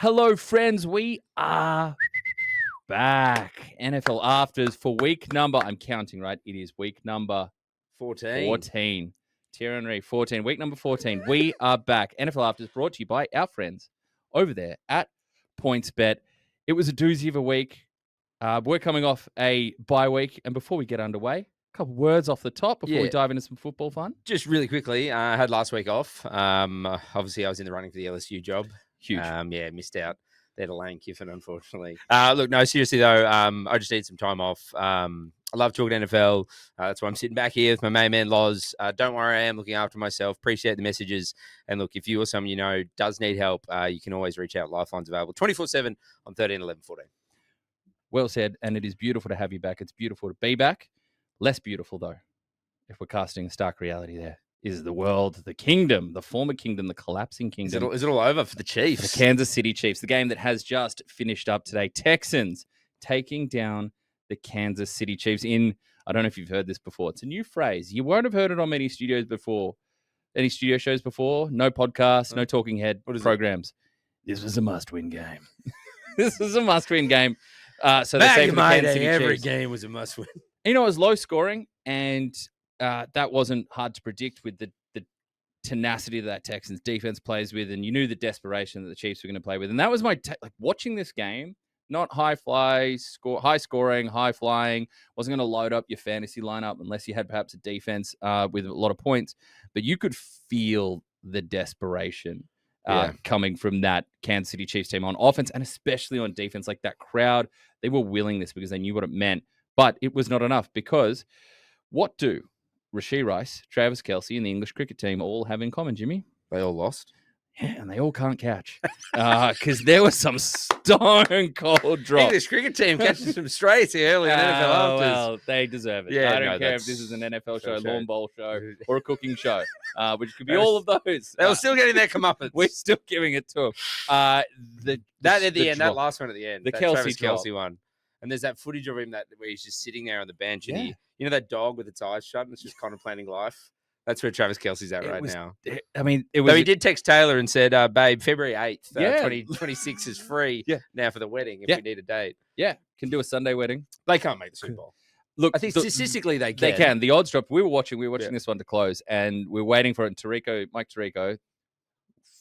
Hello, friends. We are back. NFL Afters for week number, I'm counting, right? It is week number 14. Thierry Henry, 14. Week number 14. We are back. NFL Afters brought to you by our friends over there at PointsBet. It was a doozy of a week. We're coming off a bye week. And before we get underway, a couple words off the top before we dive into some football fun. Just really quickly, I had last week off. Obviously, I was in the running for the LSU job. Huge. Missed out there to Lane Kiffin, unfortunately. Look, no, seriously, though, I just need some time off. I love talking NFL. That's why I'm sitting back here with my main man, Loz. Don't worry, I am looking after myself. Appreciate the messages. And look, if you or someone you know does need help, you can always reach out. Lifeline's available 24/7 on 13 11 14. Well said, and it is beautiful to have you back. It's beautiful to be back. Less beautiful, though, if we're casting a stark reality there, is the world, the kingdom, the former kingdom, the collapsing kingdom. Is it all over for the Chiefs? For the Kansas City Chiefs, the game that has just finished up today. Texans taking down the Kansas City Chiefs in, I don't know if you've heard this before. It's a new phrase. You won't have heard it on many studios before, any studio shows before, no podcasts, no talking head programs. This was a must-win game. This was a must-win game. So back they say in my Kansas day, City every Chiefs. game was a must-win. You know, it was low scoring, and that wasn't hard to predict with the tenacity that Texans defense plays with, and you knew the desperation that the Chiefs were going to play with. And that was my watching this game, not high scoring, high flying. Wasn't going to load up your fantasy lineup unless you had perhaps a defense with a lot of points, but you could feel the desperation coming from that Kansas City Chiefs team on offense and especially on defense. Like that crowd, they were willing this because they knew what it meant, but it was not enough because what do Rashee Rice, Travis Kelce, and the English cricket team all have in common, Jimmy? They all lost. Yeah, and they all can't catch because there was some stone cold drops. English cricket team catching some straights here early in NFL Afters. Well, they deserve it. Yeah, I don't care if this is an NFL show, lawn bowl show, or a cooking show, which could be all of those. They were still getting their comeuppance. We're still giving it to them. That last one at the end, the Kelce one. And there's that footage of him where he's just sitting there on the bench and he, you know, that dog with its eyes shut and it's just contemplating life. That's where Travis Kelce's at now. I mean, it was. Though he did text Taylor and said, "Babe, February 8th, 2026 is free now for the wedding if we need a date." Yeah, can do a Sunday wedding. They can't make the Super Bowl. Look, I think statistically they can. They can. The odds dropped. We were watching this one to close, and we were waiting for it. And Mike Tirico,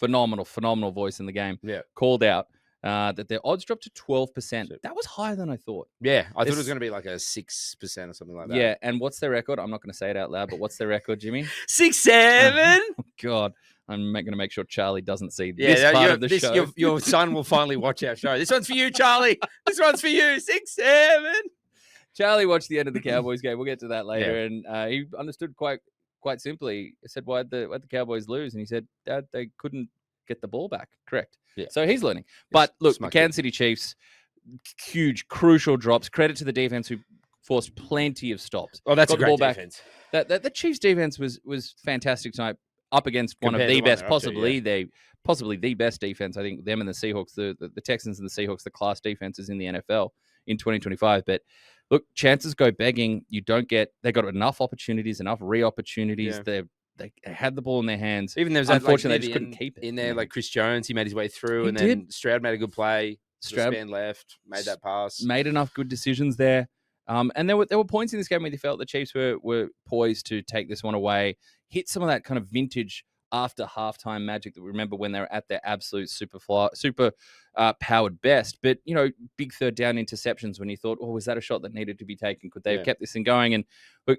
phenomenal voice in the game, called out that their odds dropped to 12%. That was higher than I thought. Yeah, I thought it was going to be like a 6% or something like that. Yeah, and what's their record? I'm not going to say it out loud, but what's their record, Jimmy? 6-7. Oh, God, I'm going to make sure Charlie doesn't see this part of the show. Your son will finally watch our show. This one's for you, Charlie. This one's for you. 6-7. Charlie watched the end of the Cowboys game. We'll get to that later, and he understood quite simply. He said, "Why'd the Cowboys lose?" And he said, "Dad, they couldn't get the ball back." Correct. Yeah. So he's learning. But look, the Kansas City Chiefs, huge, crucial drops. Credit to the defense who forced plenty of stops. Oh, that's a great defense. The Chiefs defense was fantastic tonight, up against one of the best, possibly the best defense. I think them and the Seahawks, the Texans and the Seahawks, the class defenses in the NFL in 2025. But look, chances go begging. They got enough opportunities, enough re-opportunities. Yeah. They had the ball in their hands. Even there was unfortunately, they just couldn't keep it. In there, like Chris Jones, he made his way through, then Stroud made a good play. Stroud left, made that pass. Made enough good decisions there. And there were points in this game where they felt the Chiefs were poised to take this one away, hit some of that kind of vintage after halftime magic that we remember when they were at their absolute super powered best. But, you know, big third down interceptions when you thought, was that a shot that needed to be taken? Could they have kept this thing going? And look,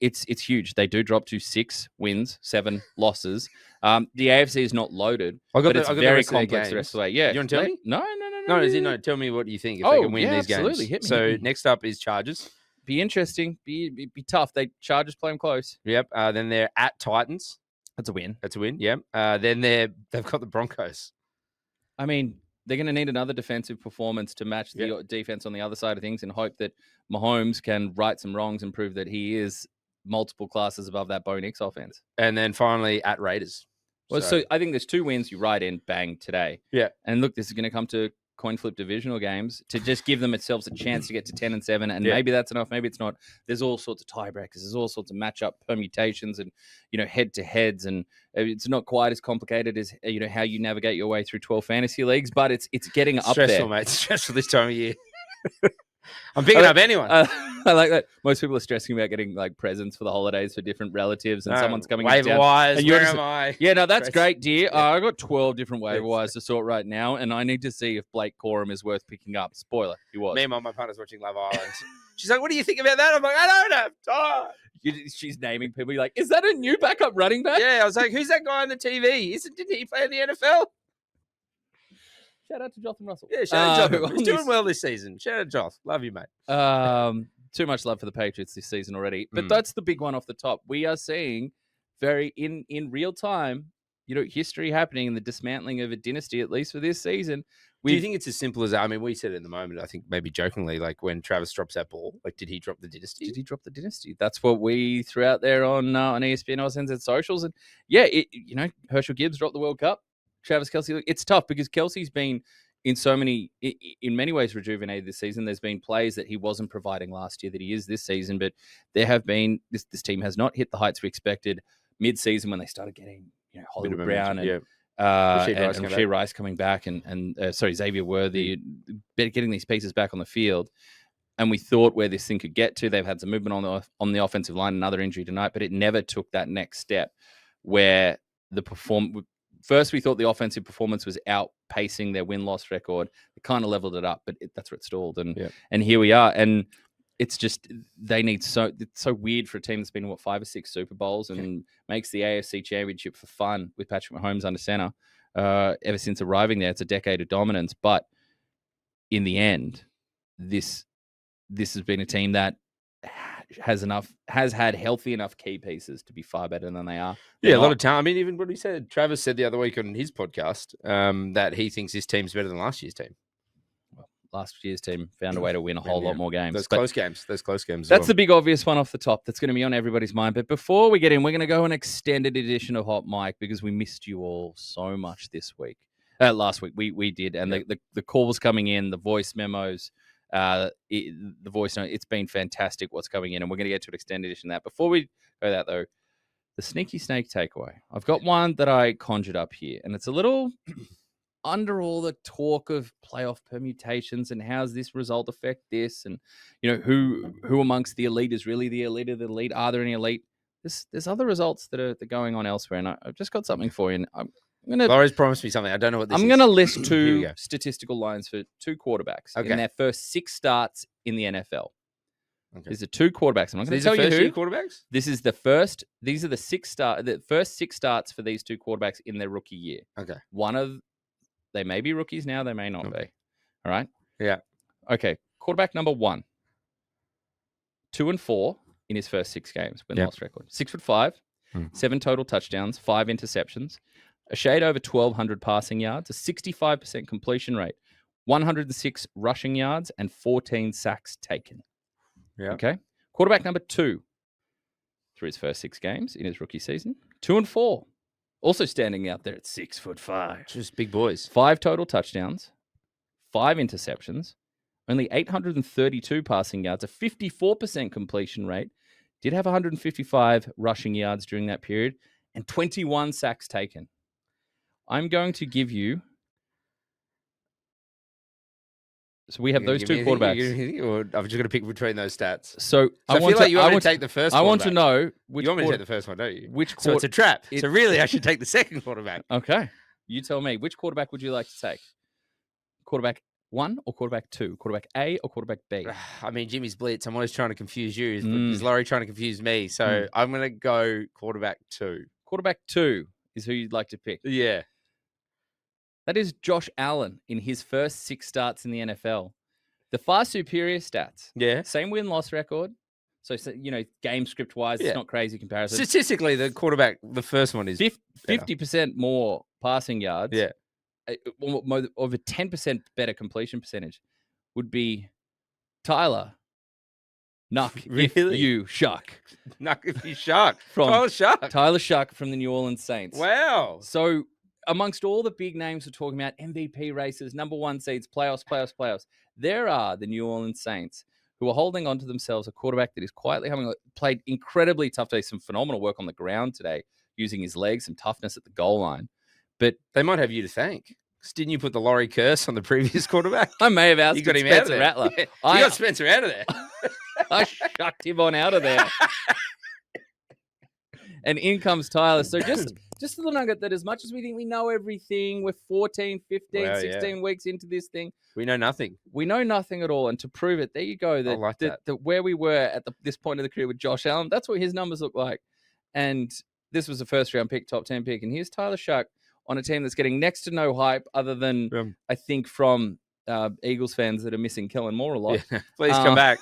it's huge. They do drop to 6 wins, 7 losses. The AFC is not loaded, but it's very complex the rest of the way. Yeah. You want to tell me? No. Tell me what you think if they can win these games. Absolutely. Hit me. So next up is Chargers. Be interesting. Be tough. Chargers play them close. Yep. Then they're at Titans. That's a win. Yep. Then they've got the Broncos. I mean, they're going to need another defensive performance to match the defense on the other side of things and hope that Mahomes can right some wrongs and prove that he is multiple classes above that Bo Nix offense. And then finally at Raiders. Well, so I think there's 2 wins you ride in, bang, today. Yeah. And look, this is going to come to coin flip divisional games to just give themselves a chance to get to 10-7, and maybe that's enough, maybe it's not. There's all sorts of tiebreakers, there's all sorts of matchup permutations, and head to heads, and it's not quite as complicated as how you navigate your way through 12 fantasy leagues, but it's getting up there. Stressful, mate. It's stressful this time of year. I'm picking up anyone. I like that. Most people are stressing about getting like presents for the holidays for different relatives, and someone's coming in waiver wires. Where am I? Yeah, no, that's great, dear. I got 12 different waiver wires to sort right now, and I need to see if Blake Corum is worth picking up. Spoiler, he was. Meanwhile, my partner's watching Love Island. She's like, "What do you think about that?" I'm like, "I don't have time." She's naming people. You're like, "Is that a new backup running back?" Yeah, I was like, "Who's that guy on the TV? Didn't he play in the NFL?" Shout out to Jonathan Russell. Yeah, shout out to Jonathan. He's doing well this season. Shout out to Joth. Love you, mate. Too much love for the Patriots this season already. But that's the big one off the top. We are seeing very in real time, history happening in the dismantling of a dynasty, at least for this season. Do you think it's as simple as that? I mean, we said it in the moment, I think maybe jokingly, like when Travis drops that ball, like, did he drop the dynasty? Did he drop the dynasty? That's what we threw out there on ESPN, NZ socials. And yeah, Herschel Gibbs dropped the World Cup. Travis Kelce, it's tough because Kelce's been in many ways rejuvenated this season. There's been plays that he wasn't providing last year that he is this season, but there have been, this team has not hit the heights we expected mid-season when they started getting, Hollywood Brown and Rasheed Rice coming back and Xavier Worthy, getting these pieces back on the field. And we thought where this thing could get to. They've had some movement on the offensive line, another injury tonight, but it never took that next step where first, we thought the offensive performance was outpacing their win-loss record. It kind of leveled it up, but that's where it stalled. And here we are. And it's just it's so weird for a team that's been in 5 or 6 Super Bowls and makes the AFC Championship for fun with Patrick Mahomes under center. Ever since arriving there, it's a decade of dominance. But in the end, this has been a team that has had healthy enough key pieces to be far better than they are. A lot of talent. I mean, even what he said, Travis said the other week on his podcast that he thinks this team's better than last year's team. Well, last year's team found a way to win a whole lot more games. Those close games. That's the big obvious one off the top that's going to be on everybody's mind. But before we get in, we're going to go an extended edition of Hot Mic because we missed you all so much this week. Last week we did, and the calls coming in, the voice memos. The voice note, it's been fantastic what's coming in, and we're going to get to an extended edition of that. Before we go that, though, the sneaky snake takeaway. I've got one that I conjured up here, and it's a little under all the talk of playoff permutations and how's this result affect this, and who amongst the elite is really the elite of the elite? Are there any elite? There's other results that are going on elsewhere, and I've just got something for you. And Laurie's promised me something. I don't know what this is. I'm going to list 2 statistical lines for 2 quarterbacks in their first 6 starts in the NFL. Okay. These are 2 quarterbacks. I'm not going to tell you who. 2 quarterbacks? This is the first. These are the first 6 starts for these 2 quarterbacks in their rookie year. Okay. They may be rookies now. They may not be. All right. Yeah. Okay. Quarterback number 1. 2-4 in his first 6 games. Win-loss record. 6'5", 7 total touchdowns, 5 interceptions. A shade over 1,200 passing yards, a 65% completion rate, 106 rushing yards, and 14 sacks taken. Yeah. Okay. Quarterback number 2, through his first 6 games in his rookie season, 2-4, also standing out there at 6'5". Just big boys. 5 total touchdowns, 5 interceptions, only 832 passing yards, a 54% completion rate. Did have 155 rushing yards during that period, and 21 sacks taken. I'm going to give you. So we have those 2 quarterbacks. Or I'm just going to pick between those stats. So I feel like you want me to take the first. I want to know which. You want me to take the first one, don't you? So it's a trap. So really, I should take the second quarterback. Okay, you tell me. Which quarterback would you like to take? Quarterback 1 or quarterback 2? Quarterback A or quarterback B? I mean, Jimmy's Blitz. I'm always trying to confuse you. Is Laurie trying to confuse me? So I'm going to go quarterback 2. Quarterback 2 is who you'd like to pick. Yeah. That is Josh Allen in his first 6 starts in the NFL. The far superior stats. Yeah. Same win-loss record. So game script-wise, it's not crazy comparison. Statistically, the quarterback, the first one is 50% more passing yards. Yeah. Over 10% better completion percentage would be Tyler Nuck if you shuck. Nuck if you shuck. Tyler Shuck. Tyler Shuck from the New Orleans Saints. Wow. So amongst all the big names we're talking about, MVP races, number one seeds, playoffs, there are the New Orleans Saints who are holding on to themselves a quarterback that is quietly played incredibly tough today, some phenomenal work on the ground today, using his legs, some toughness at the goal line. But they might have you to thank. Didn't you put the Laurie curse on the previous quarterback? I may have asked you got him Spencer out of there. Rattler. Yeah, you got Spencer out of there. I shucked him on out of there. And in comes Tyler. So just a little nugget that as much as we think we know everything, we're 14, 15, 16 weeks into this thing. We know nothing. We know nothing at all. And to prove it, there you go. That where we were at this point of the career with Josh Allen, that's what his numbers look like. And this was a first-round pick, top 10 pick. And here's Tyler Shuck on a team that's getting next to no hype other than, I think, from Eagles fans that are missing Kellen Moore a lot. Yeah. Please come back.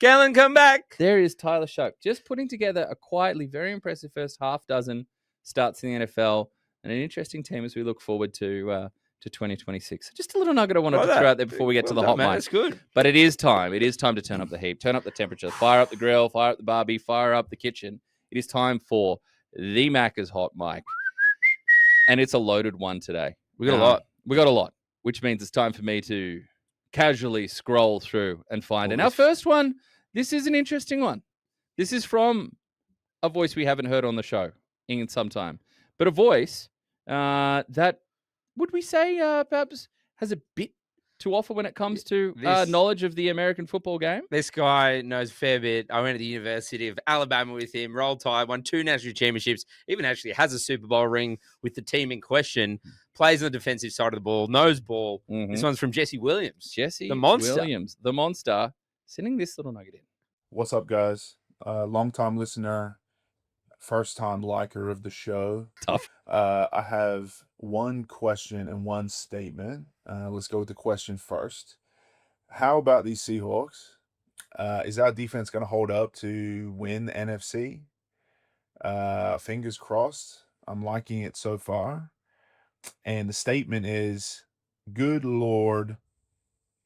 Kellen, come back. There is Tyler Shuck just putting together a quietly very impressive first half dozen starts in the NFL and an interesting team as we look forward to 2026. Just a little nugget I wanted to throw out there before we get to the hot mic. That's good. But it is time. It is time to turn up the heat, turn up the temperature, fire up the grill, fire up the barbie, fire up the kitchen. It is time for the Macca's hot mic. And it's a loaded one today. We got a lot. We got a lot, which means it's time for me to casually scroll through and find. And our first one, this is an interesting one. This is from a voice we haven't heard on the show in some time, but a voice that, would we say, perhaps has a bit to offer when it comes to knowledge of the American football game. This guy knows a fair bit. I went to the University of Alabama with him, rolled tide, won 2 national championships, even actually has a Super Bowl ring with the team in question, plays on the defensive side of the ball, knows ball. Mm-hmm. This one's from Jesse Williams. Jesse the monster. Williams, the monster, sending this little nugget in. What's up, guys? Long-time listener, first-time liker of the show. Tough. I have one question and one statement. Let's go with the question first. How about these Seahawks? Is our defense going to hold up to win the NFC? Fingers crossed. I'm liking it so far. And the statement is, good Lord,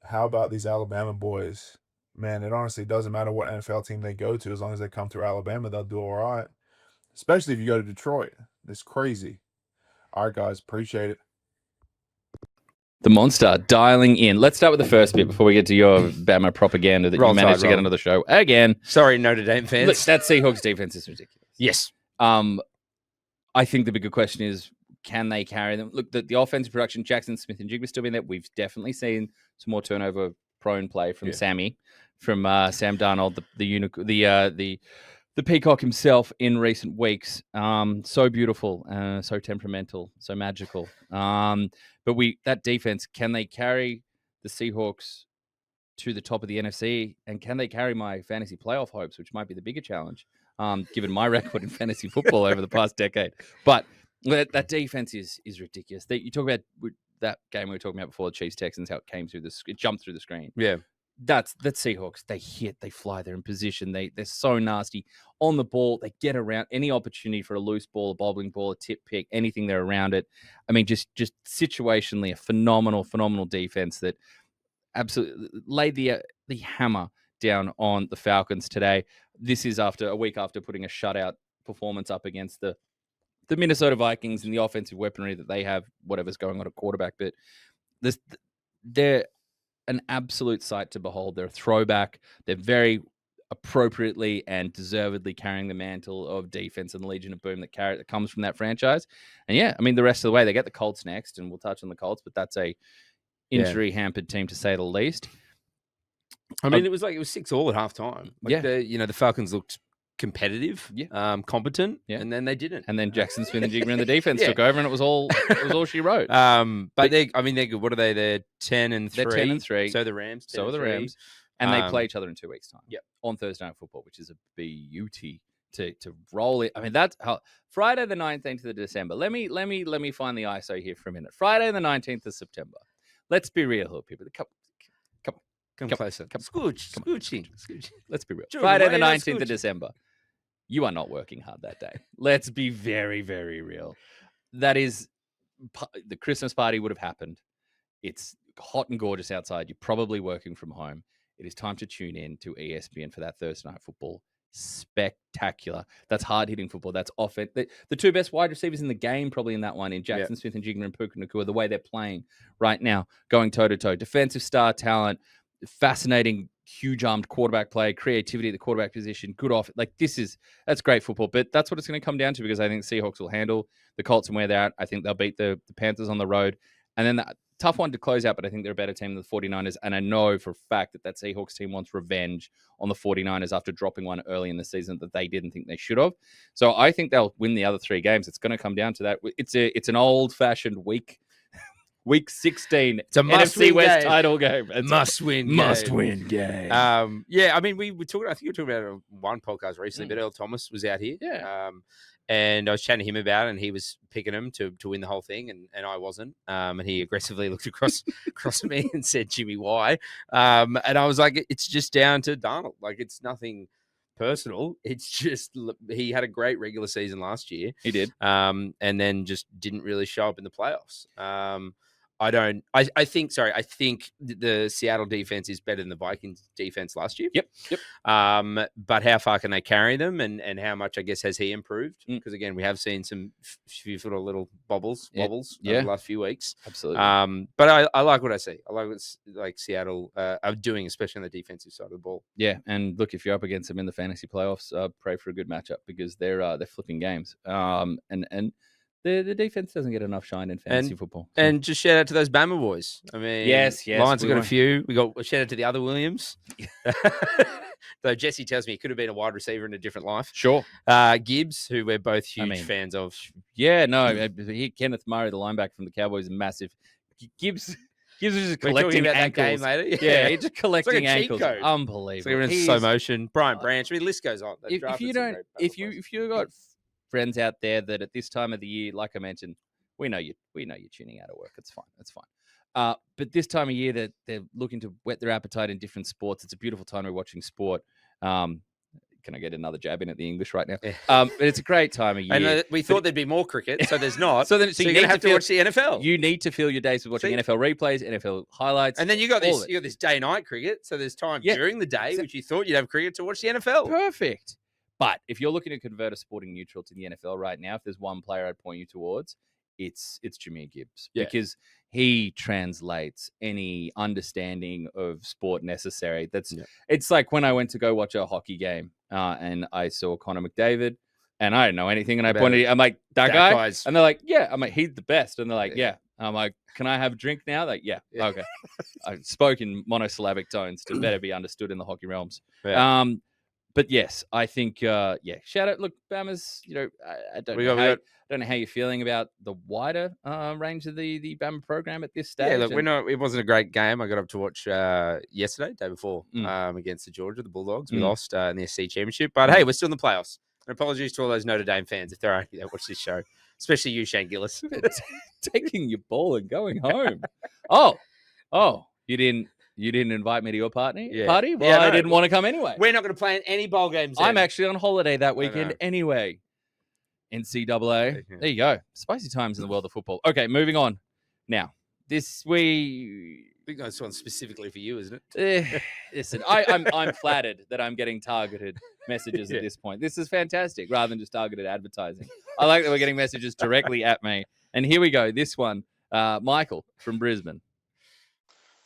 how about these Alabama boys? Man, it honestly doesn't matter what NFL team they go to. As long as they come through Alabama, they'll do all right. Especially if you go to Detroit. It's crazy. All right, guys. Appreciate it. The monster dialing in. Let's start with the first bit before we get to your Bama propaganda that you managed to get onto the show again. Sorry, Notre Dame fans. Look, that Seahawks defense is ridiculous. Yes. I think the bigger question is, can they carry them? Look, the offensive production, Jackson Smith and Jigba still being there. We've definitely seen some more turnover-prone play from Sammy, from Sam Darnold, the Peacock himself in recent weeks. So beautiful, so temperamental, so magical. But that defense, can they carry the Seahawks to the top of the NFC? And can they carry my fantasy playoff hopes, which might be the bigger challenge, given my record in fantasy football over the past decade? But that defense is ridiculous. You talk about that game we were talking about before, the Chiefs-Texans, how it came through it jumped through the screen. Yeah. That's Seahawks. They hit, they fly, they're in position. They're so nasty on the ball. They get around any opportunity for a loose ball, a bobbling ball, a tip pick, anything they're around it. I mean, just situationally a phenomenal defense that absolutely laid the hammer down on the Falcons today. This is a week after putting a shutout performance up against the Minnesota Vikings and the offensive weaponry that they have, whatever's going on at quarterback. But they're an absolute sight to behold. They're a throwback. They're very appropriately and deservedly carrying the mantle of defense and the Legion of Boom that comes from that franchise. And yeah, I mean, the rest of the way, they get the Colts next, and we'll touch on the Colts, but that's a injury-hampered team to say the least. I mean, it was 6-6 at halftime. The Falcons looked competitive, competent, and then they didn't. And then Jackson Smith and Jigba and the defense took over, and it was all she wrote. But they're good. What are they? They're 10-3. They're 10-3. So the Rams. So are the Rams, and they play each other in 2 weeks' time. Yep. On Thursday Night Football, which is a beauty to roll it. I mean, that's how Friday the 19th of December. Let me find the ISO here for a minute. Friday the 19th of September. Let's be real here, people. Come closer. Scooching. Let's be real. Friday the 19th of December. You are not working hard that day. Let's be very, very real. That is, the Christmas party would have happened. It's hot and gorgeous outside. You're probably working from home. It is time to tune in to ESPN for that Thursday Night Football spectacular. That's hard-hitting football. That's offense. The two best wide receivers in the game, probably in that one, in Jackson Smith and Jigma and Puka Nakua, the way they're playing right now, going toe-to-toe. Defensive star talent, fascinating, huge-armed quarterback play, creativity at the quarterback position, good off. Like, that's great football. But that's what it's going to come down to, because I think the Seahawks will handle the Colts and where they're at. I think they'll beat the Panthers on the road. And then the tough one to close out, but I think they're a better team than the 49ers. And I know for a fact that Seahawks team wants revenge on the 49ers after dropping one early in the season that they didn't think they should have. So I think they'll win the other 3 games. It's going to come down to that. It's an old-fashioned week 16. It's a NFC West title game. It's must-win game. I mean, we were talking. I think we were talking about it on one podcast recently. But Earl Thomas was out here. Yeah. And I was chatting to him about it, and he was picking him to win the whole thing, and I wasn't. And he aggressively looked across at me and said, "Jimmy, why?" And I was like, "It's just down to Darnold. Like, it's nothing personal. It's just he had a great regular season last year. He did. And then just didn't really show up in the playoffs. I think the Seattle defense is better than the Vikings defense last year. Yep. But how far can they carry them, and how much, I guess, has he improved? Because again, we have seen some few little wobbles over the last few weeks. Absolutely. But I like what I see. I like what like Seattle are doing, especially on the defensive side of the ball. Yeah, and look, if you're up against them in the fantasy playoffs, pray for a good matchup, because they're flipping games. And the defense doesn't get enough shine in fantasy football. So. And just shout out to those Bama boys. I mean, yes. Lions have got a few. We got a shout out to the other Williams. Though Jesse tells me he could have been a wide receiver in a different life. Sure. Gibbs, who we're both huge fans of. Yeah, no. Kenneth Murray, the linebacker from the Cowboys, is massive. Gibbs is just collecting about ankles. That game later. Yeah, he's just collecting like ankles. Code. Unbelievable. It's like in slow motion. Brian Branch. I mean, the list goes on. If you got friends out there that at this time of the year, like I mentioned, we know you're tuning out of work. It's fine. That's fine. But this time of year, that they're looking to whet their appetite in different sports. It's a beautiful time we're watching sport. Can I get another jab in at the English right now? But it's a great time of year. And we thought there'd be more cricket, so there's not. so you're going to have to watch the NFL. You need to fill your days with watching NFL replays, NFL highlights. And then you got this day-night cricket, so there's time during the day, which you thought you'd have cricket to watch the NFL. Perfect. But if you're looking to convert a sporting neutral to the NFL right now, if there's one player I'd point you towards, it's Jameer Gibbs, because he translates any understanding of sport necessary. It's like when I went to go watch a hockey game and I saw Connor McDavid and I didn't know anything, and I'm like, that guy? And they're like, yeah. I'm like, he's the best. And they're like, yeah. I'm like, can I have a drink now? Like, yeah. Okay. I spoke in monosyllabic tones to better be understood in the hockey realms. Yeah. But yes, I think, shout out. Look, Bama's, I don't know how you're feeling about the wider range of the Bama program at this stage. Yeah, look, it wasn't a great game. I got up to watch yesterday, day before, against the Bulldogs. We lost in the SC Championship. But hey, we're still in the playoffs. And apologies to all those Notre Dame fans if they're angry that watch this show, especially you, Shane Gillis. Taking your ball and going home. Oh, you didn't invite me to your party? Well, no, I didn't want to come anyway. We're not going to play in any bowl games. I'm actually on holiday that weekend anyway. NCAA. There you go. Spicy times in the world of football. Okay, moving on. Now, I think that's one specifically for you, isn't it? Listen, I'm flattered that I'm getting targeted messages at this point. This is fantastic, rather than just targeted advertising. I like that we're getting messages directly at me. And here we go. This one, Michael from Brisbane.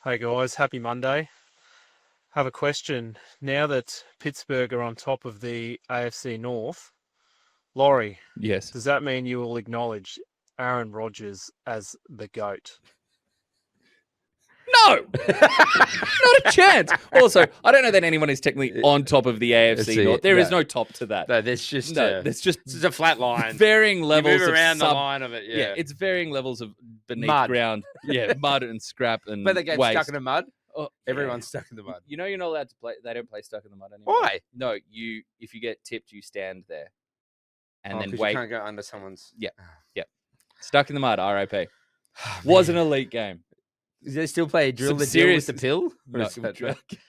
Hey guys, happy Monday. Have a question. Now that Pittsburgh are on top of the AFC North, Laurie, yes, does that mean you will acknowledge Aaron Rodgers as the GOAT? No, not a chance. Also, I don't know that anyone is technically on top of the AFC North. There is no top to that. No, there's just it's a flat line. Varying levels. You move around the line of it. Yeah, it's varying levels of beneath mud. Ground. Yeah, mud and scrap and but they get waste. stuck in the mud. Oh, everyone's stuck in the mud. You know, you're not allowed to play. They don't play stuck in the mud anymore. Why? No, if you get tipped, you stand there and then wait. You can't go under someone's. Yeah. Stuck in the mud. RIP. Was an elite game. Does they still play Drill the Deal with the Pill? No,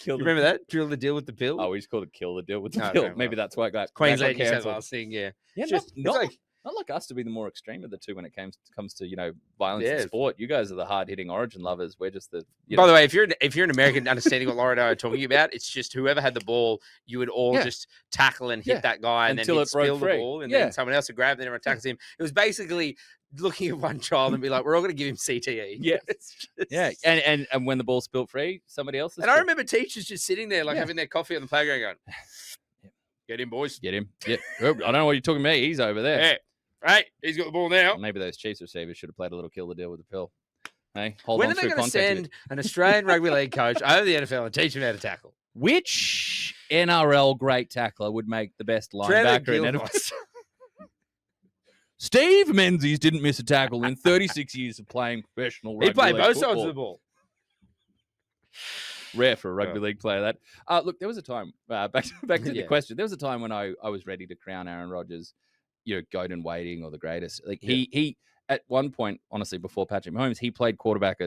remember that? Drill the Deal with the Pill? Oh, we just called it Kill the Deal with the Pill. Okay, Maybe that's why I got Queensland cancelled last thing, yeah. Yeah, just, not Not like us to be the more extreme of the two when it comes to violence Yeah. in sport. You guys are the hard hitting Origin lovers. We're just the. By the way, if you're an American understanding what Laurie and I are talking about, it's just whoever had the ball, you would all just tackle and hit that guy, and Until then it he'd broke spill the free. ball, and then someone else would grab it and everyone tackles him. It was basically looking at one child and be like, we're all going to give him CTE. Yeah. Just... And when the ball spilled free, somebody else. And I remember teachers just sitting there, like having their coffee on the playground going, get him, boys. Get him. Yeah. I don't know what you're talking about. He's over there. Yeah. Right. He's got the ball now. Maybe those Chiefs receivers should have played a little kill the deal with the pill. Hey, hold when on are they through going to contact send an Australian rugby league coach over the NFL and teach him how to tackle? Which NRL great tackler would make the best linebacker in NFL? Steve Menzies didn't miss a tackle in 36 years of playing professional rugby He played league both football. sides of the ball. Rare for a rugby league player, that. Look, there was a time, back to the question, there was a time when I was ready to crown Aaron Rodgers, goat in waiting or the greatest. Like he at one point, honestly, before Patrick Mahomes, he played quarterback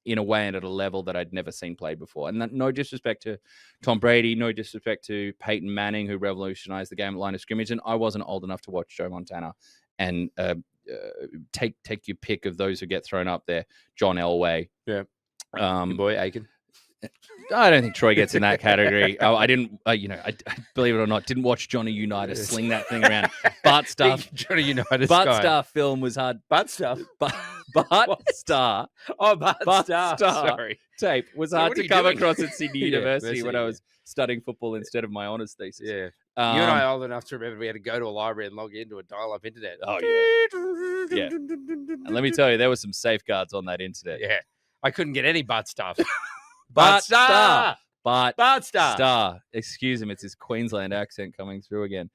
in a way and at a level that I'd never seen played before. And no disrespect to Tom Brady, no disrespect to Peyton Manning, who revolutionized the game at line of scrimmage. And I wasn't old enough to watch Joe Montana and take your pick of those who get thrown up there. John Elway. Yeah. Your boy Aiken. I don't think Troy gets in that category. I didn't, I believe it or not, didn't watch Johnny Unitas sling that thing around. Butt stuff. Johnny Unitas. Butt stuff film was hard. Butt stuff. Butt star. Oh, butt star. Sorry. Tape was hard to come across at Sydney Yeah, University when I yeah. was studying football instead of my honours thesis. Yeah. You and I are old enough to remember we had to go to a library and log into a dial-up internet. Oh, yeah. Yeah. And let me tell you, there were some safeguards on that internet. Yeah. I couldn't get any butt stuff. Butt star. Butt star. Star. Excuse him. It's his Queensland accent coming through again.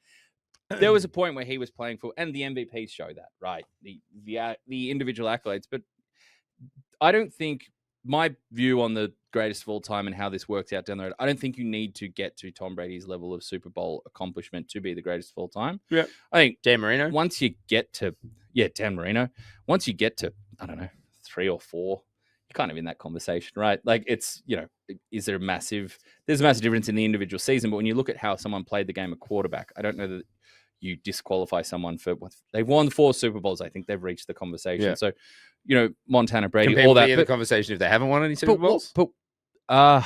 There was a point where he was playing for, and the MVPs show that, right? The individual accolades. But I don't think, my view on the greatest of all time and how this works out down the road, I don't think you need to get to Tom Brady's level of Super Bowl accomplishment to be the greatest of all time. Yeah. I think Dan Marino. once you get to, Dan Marino, once you get to, I don't know, 3 or 4, you're kind of in that conversation, right? Like it's, there's a massive difference in the individual season, but when you look at how someone played the game of quarterback, I don't know that you disqualify someone for what they've won 4 Super Bowls. I think they've reached the conversation. Yeah. So, Montana, Brady, Can all that. be in the conversation if they haven't won any Super Bowls? I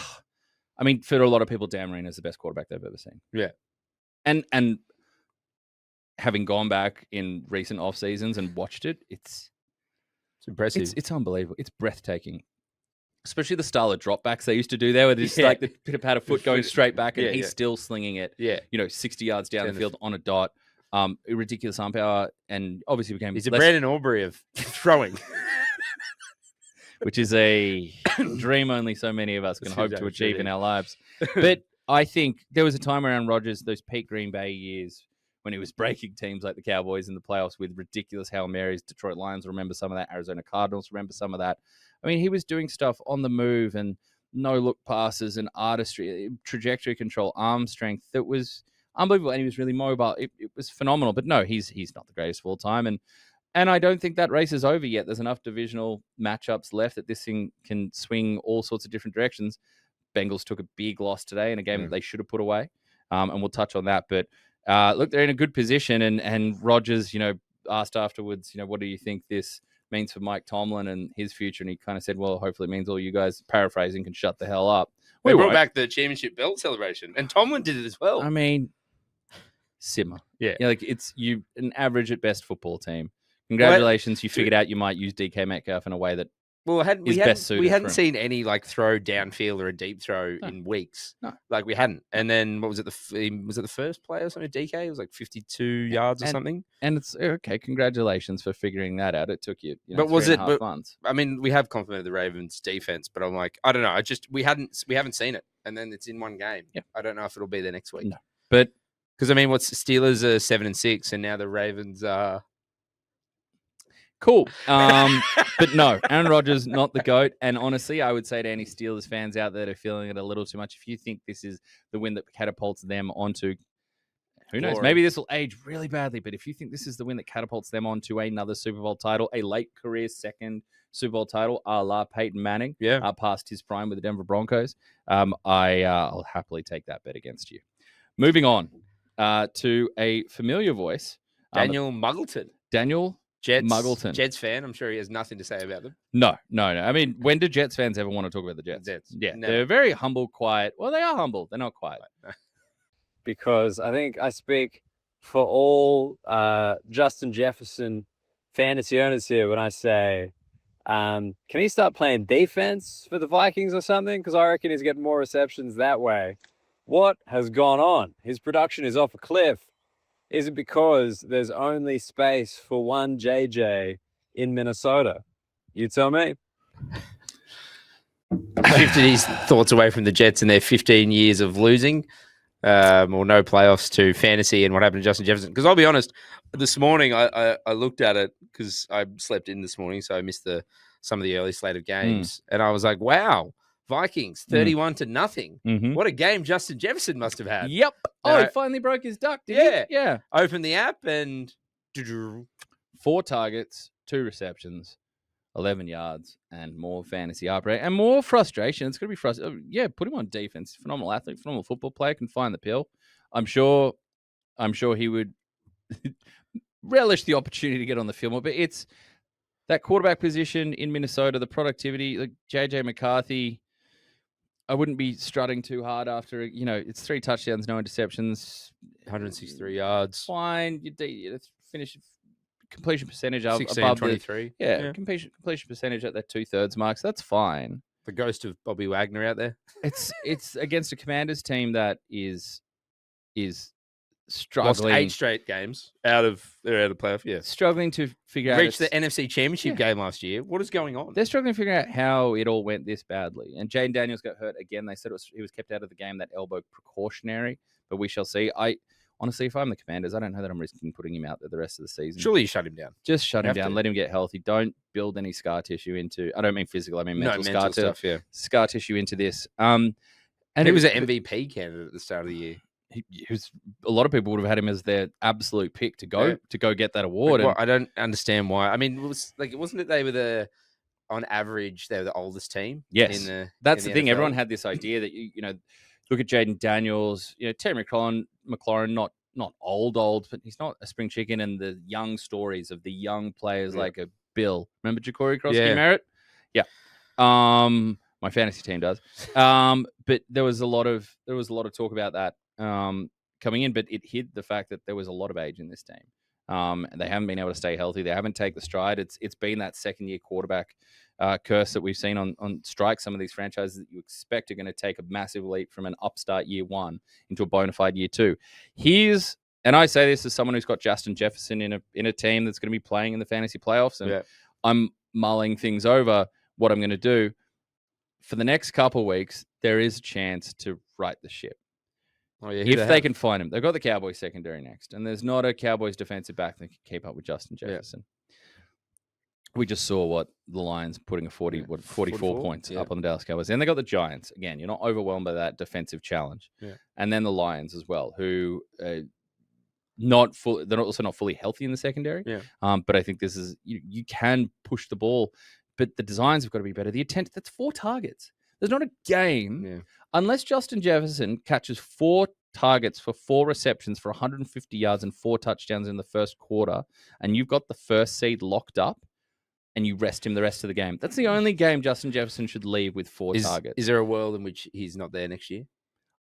mean, for a lot of people, Dan Marino is the best quarterback they've ever seen. Yeah. And having gone back in recent off seasons and watched it, it's impressive. It's unbelievable. It's breathtaking. Especially the style of dropbacks they used to do there, where it's like the pitter-patter foot going straight back and he's still slinging it, 60 yards down the field on a dot. Ridiculous arm power, and obviously became... He's a Brandon Aubrey of throwing. Which is a dream only so many of us can hope to achieve in our lives. But I think there was a time around Rodgers, those peak Green Bay years, when he was breaking teams like the Cowboys in the playoffs with ridiculous Hail Marys. Detroit Lions remember some of that. Arizona Cardinals remember some of that. I mean, he was doing stuff on the move and no-look passes and artistry, trajectory control, arm strength that was unbelievable, and he was really mobile. It was phenomenal. But no, he's not the greatest of all time. And I don't think that race is over yet. There's enough divisional matchups left that this thing can swing all sorts of different directions. Bengals took a big loss today in a game that they should have put away, and we'll touch on that. But look, they're in a good position, and Rodgers, asked afterwards, what do you think this means for Mike Tomlin and his future? And he kind of said, well, hopefully it means all you guys, paraphrasing, can shut the hell up. We brought back the championship belt celebration, and Tomlin did it as well. I mean, simmer. Yeah. Like it's an average at best football team. Congratulations, you figured out you might use DK Metcalf in a way that we hadn't for seen any throw downfield or a deep throw in weeks. No. We hadn't. And then what was it? Was it the first play or something? DK, it was 52 yards or something. And it's okay. Congratulations for figuring that out. It took you. But was it? Months. I mean, we have complimented the Ravens defense, but I'm like, I don't know. We haven't seen it, and then it's in one game. Yeah. I don't know if it'll be there next week. No. But because I mean, what's Steelers are 7-6, and now the Ravens are. Cool. But no, Aaron Rodgers, not the GOAT. And honestly, I would say to any Steelers fans out there that are feeling it a little too much, if you think this is the win that catapults them onto, who knows, maybe this will age really badly, but if you think this is the win that catapults them onto another Super Bowl title, a late career second Super Bowl title, a la Peyton Manning, past his prime with the Denver Broncos, I'll happily take that bet against you. Moving on to a familiar voice. Daniel Muggleton. Daniel Muggleton. Jets fan. I'm sure he has nothing to say about them. No. I mean, when do Jets fans ever want to talk about the Jets? Yeah, Never. they're very humble, quiet. Well, they are humble. They're not quiet. Because I think I speak for all Justin Jefferson fantasy owners here when I say, can he start playing defense for the Vikings or something? Because I reckon he's getting more receptions that way. What has gone on? His production is off a cliff. Is it because there's only space for one JJ in Minnesota? You tell me. Shifted his thoughts away from the Jets and their 15 years of losing. Or no playoffs to fantasy and what happened to Justin Jefferson. Because I'll be honest, this morning I looked at it because I slept in this morning, so I missed some of the early slate of games, and I was like, "Wow, Vikings 31-0. Mm-hmm. What a game Justin Jefferson must have had." Yep. And He finally broke his duck, did Yeah. he? Yeah. Opened the app and 4 targets, 2 receptions, 11 yards, and more fantasy upright and more frustration. It's going to be frustrating. Yeah, put him on defense. Phenomenal athlete, phenomenal football player, can find the pill. I'm sure he would relish the opportunity to get on the field more. But it's that quarterback position in Minnesota, the productivity, like JJ McCarthy. I wouldn't be strutting too hard after, it's 3 touchdowns, no interceptions, 163 yards. Fine. Let's finish completion percentage above 16-23. completion percentage at that 2/3 mark. So that's fine. The ghost of Bobby Wagner out there. It's against a Commanders team that is Lost struggling. 8 straight games out of playoff. Yeah, Struggling to figure out. Reached the NFC Championship game last year. What is going on? They're struggling to figure out how it all went this badly. And Jaden Daniels got hurt again. They said he was kept out of the game. That elbow precautionary, but we shall see. Honestly, if I'm the Commanders, I don't know that I'm risking putting him out there the rest of the season. Surely you shut him down. Just shut him down. Let him get healthy. Don't build any scar tissue into. I don't mean physical. I mean mental stuff. Yeah, scar tissue into this. And he was an MVP candidate at the start of the year. He was. A lot of people would have had him as their absolute pick to go get that award. I don't understand why. I mean, wasn't it they were on average they were the oldest team? Yes, that's the thing. NFL? Everyone had this idea that look at Jaden Daniels, Terry McLaurin, not old, but he's not a spring chicken. And the young stories of the young players like a Bill. Remember Ja'Cory Merritt? Yeah. My fantasy team does. But there was a lot of talk about that coming in, but it hid the fact that there was a lot of age in this team. And they haven't been able to stay healthy. They haven't taken the stride. It's been that second-year quarterback curse that we've seen on strike. Some of these franchises that you expect are going to take a massive leap from an upstart year 1 into a bona fide year 2. And I say this as someone who's got Justin Jefferson in a team that's going to be playing in the fantasy playoffs, and I'm mulling things over what I'm going to do. For the next couple of weeks, there is a chance to right the ship. Oh, yeah, if they can find him. They've got the Cowboys secondary next, and there's not a Cowboys defensive back that can keep up with Justin Jefferson. We just saw what the Lions putting 44 points up on the Dallas Cowboys. Then they got the Giants. Again, you're not overwhelmed by that defensive challenge. Yeah. And then the Lions as well, who they're also not fully healthy in the secondary. Yeah. But I think this is you can push the ball, but the designs have got to be better. The intent, that's 4 targets. There's not a game unless Justin Jefferson catches 4 targets for 4 receptions for 150 yards and 4 touchdowns in the first quarter, and you've got the first seed locked up, and you rest him the rest of the game. That's the only game Justin Jefferson should leave with 4 targets. Is there a world in which he's not there next year?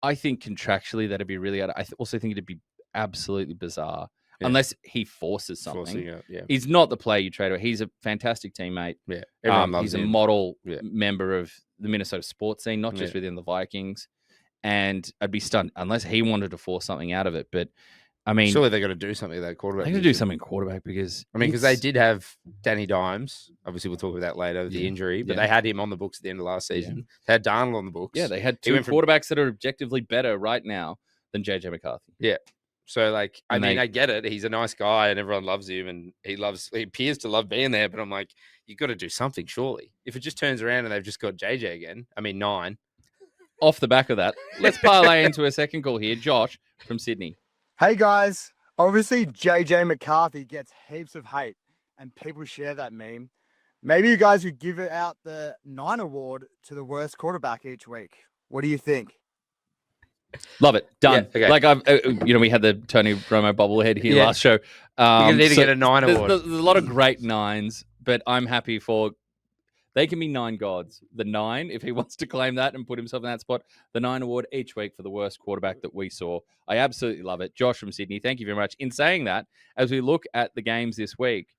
I think contractually that'd be really. I also think it'd be absolutely bizarre unless he forces something. He's not the player you trade away. He's a fantastic teammate. Yeah, everyone loves him. He's a model member of the Minnesota sports scene, not just within the Vikings. And I'd be stunned unless he wanted to force something out of it. But I mean, surely they got to do something with that quarterback. They got to do something quarterback because because they did have Danny Dimes. Obviously, we'll talk about that later. The injury, but they had him on the books at the end of last season. Yeah. They had Darnold on the books. Yeah, they had 2 quarterbacks that are objectively better right now than JJ McCarthy. Yeah. So, I get it. He's a nice guy and everyone loves him and he appears to love being there. But I'm like, you've got to do something, surely. If it just turns around and they've just got JJ again, 9. Off the back of that, let's parlay into a second call here. Josh from Sydney. Hey, guys. Obviously, JJ McCarthy gets heaps of hate and people share that meme. Maybe you guys could give it out the 9 award to the worst quarterback each week. What do you think? Love it. Done. Yeah, okay. Like we had the Tony Romo bobblehead here Yeah. last show. You're gonna need to get a 9 there's, award. There's a lot of great 9s, but I'm happy for. They can be 9 gods. The 9, if he wants to claim that and put himself in that spot, the 9 award each week for the worst quarterback that we saw. I absolutely love it. Josh from Sydney, thank you very much. In saying that, as we look at the games this week,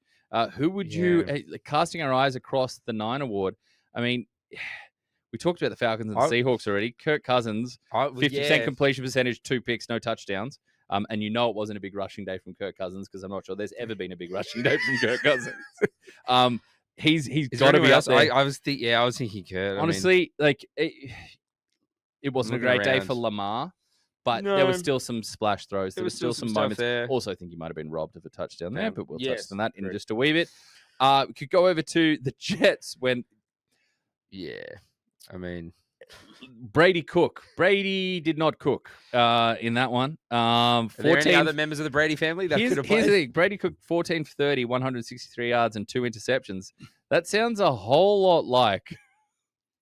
who would you, casting our eyes across the 9 award, I mean, we talked about the Falcons and the Seahawks already. Kirk Cousins, 50% completion percentage, 2 picks, no touchdowns. And you know it wasn't a big rushing day from Kirk Cousins because I'm not sure there's ever been a big rushing day from Kirk Cousins. He's got to be up there. I was thinking Kurt. Honestly, it wasn't a great day for Lamar, but there was still some splash throws. There was still some moments. There. Also, I think he might have been robbed of a touchdown there, but we'll touch on that in just a wee bit. We could go over to the Jets when... Yeah, I mean... Brady did not cook in that one. Are there any other members of the Brady family that could have played? Here's the thing. Brady cooked 14 for 30, 163 yards and 2 interceptions. That sounds a whole lot like,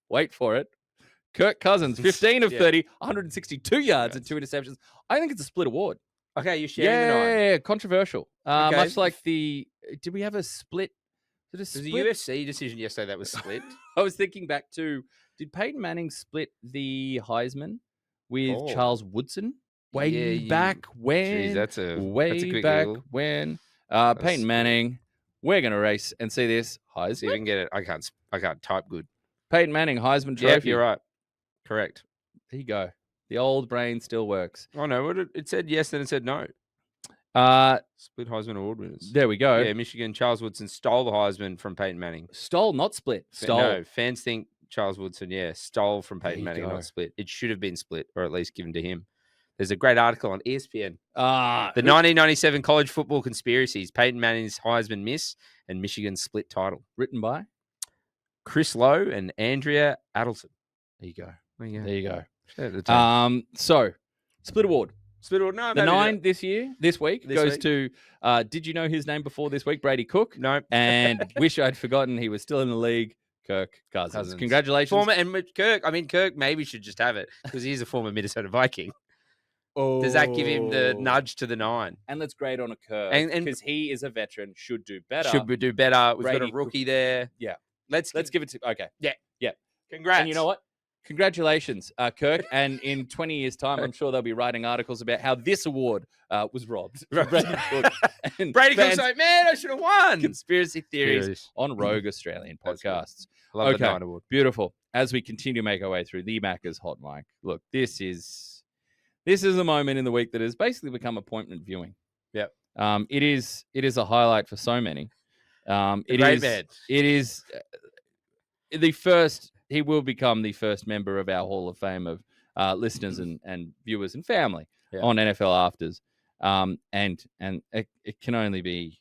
wait for it, Kirk Cousins, 15 of 30, 162 yards and 2 interceptions. I think it's a split award. Okay, you're sharing the 9. Yeah, controversial. Okay. Much like did we have a split? There was a UFC decision yesterday that was split. I was thinking back to, did Peyton Manning split the Heisman with Charles Woodson way back when? Geez, that's a back Google. when. Peyton Manning, we're going to race and see this Heisman. See if we can get it. I can't type good. Peyton Manning, Heisman Trophy. Yep, you're right. Correct. There you go. The old brain still works. Oh, no. It said yes, then it said no. Split Heisman Award winners. There we go. Yeah, Michigan, Charles Woodson stole the Heisman from Peyton Manning. Stole, not split. Stole. No, fans think Charles Woodson, stole from Peyton Manning, not split. It should have been split, or at least given to him. There's a great article on ESPN. The 1997 college football conspiracies, Peyton Manning's Heisman miss, and Michigan's split title. Written by? Chris Lowe and Andrea Adelson. There you go. There you go. So, split award. Split award. No, the 9 this week goes to, did you know his name before this week? Brady Cook. No. And wish I'd forgotten he was still in the league. Kirk Cousins. Congratulations. Kirk maybe should just have it because he's a former Minnesota Viking. Does that give him the nudge to the 9? And let's grade on a curve because he is a veteran, should do better. We've got a rookie there. Yeah. Let's give it to. Okay. Yeah. Congrats. And you know what? Congratulations, Kirk. And in 20 years' time, I'm sure they'll be writing articles about how this award was robbed. Brady Cook's like, man, I should have won. Conspiracy theories on Rogue Australian podcasts. Love the 9 award. Beautiful. As we continue to make our way through the Macca's Hot Mic, look, this is a moment in the week that has basically become appointment viewing. Yep. It is a highlight for so many. It is the first. He will become the first member of our Hall of Fame of listeners and viewers and family on NFL Afters. And it can only be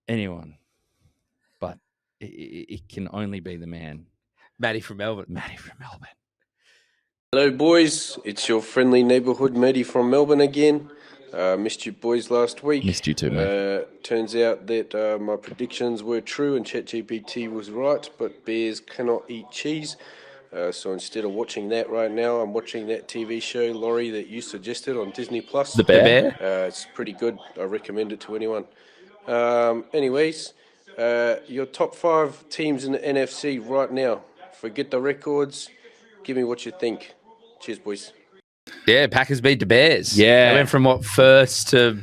anyone, but it can only be the man, Matty from Melbourne. Hello, boys. It's your friendly neighbourhood Matty from Melbourne again. Missed you boys last week. Missed you too, mate. Turns out that my predictions were true and ChatGPT was right, but bears cannot eat cheese. So instead of watching that right now, I'm watching that TV show, Laurie, that you suggested on Disney+. The Bear? It's pretty good. I recommend it to anyone. Anyways, your top 5 teams in the NFC right now. Forget the records. Give me what you think. Cheers, boys. Yeah, Packers beat the Bears. Yeah. They went from first to...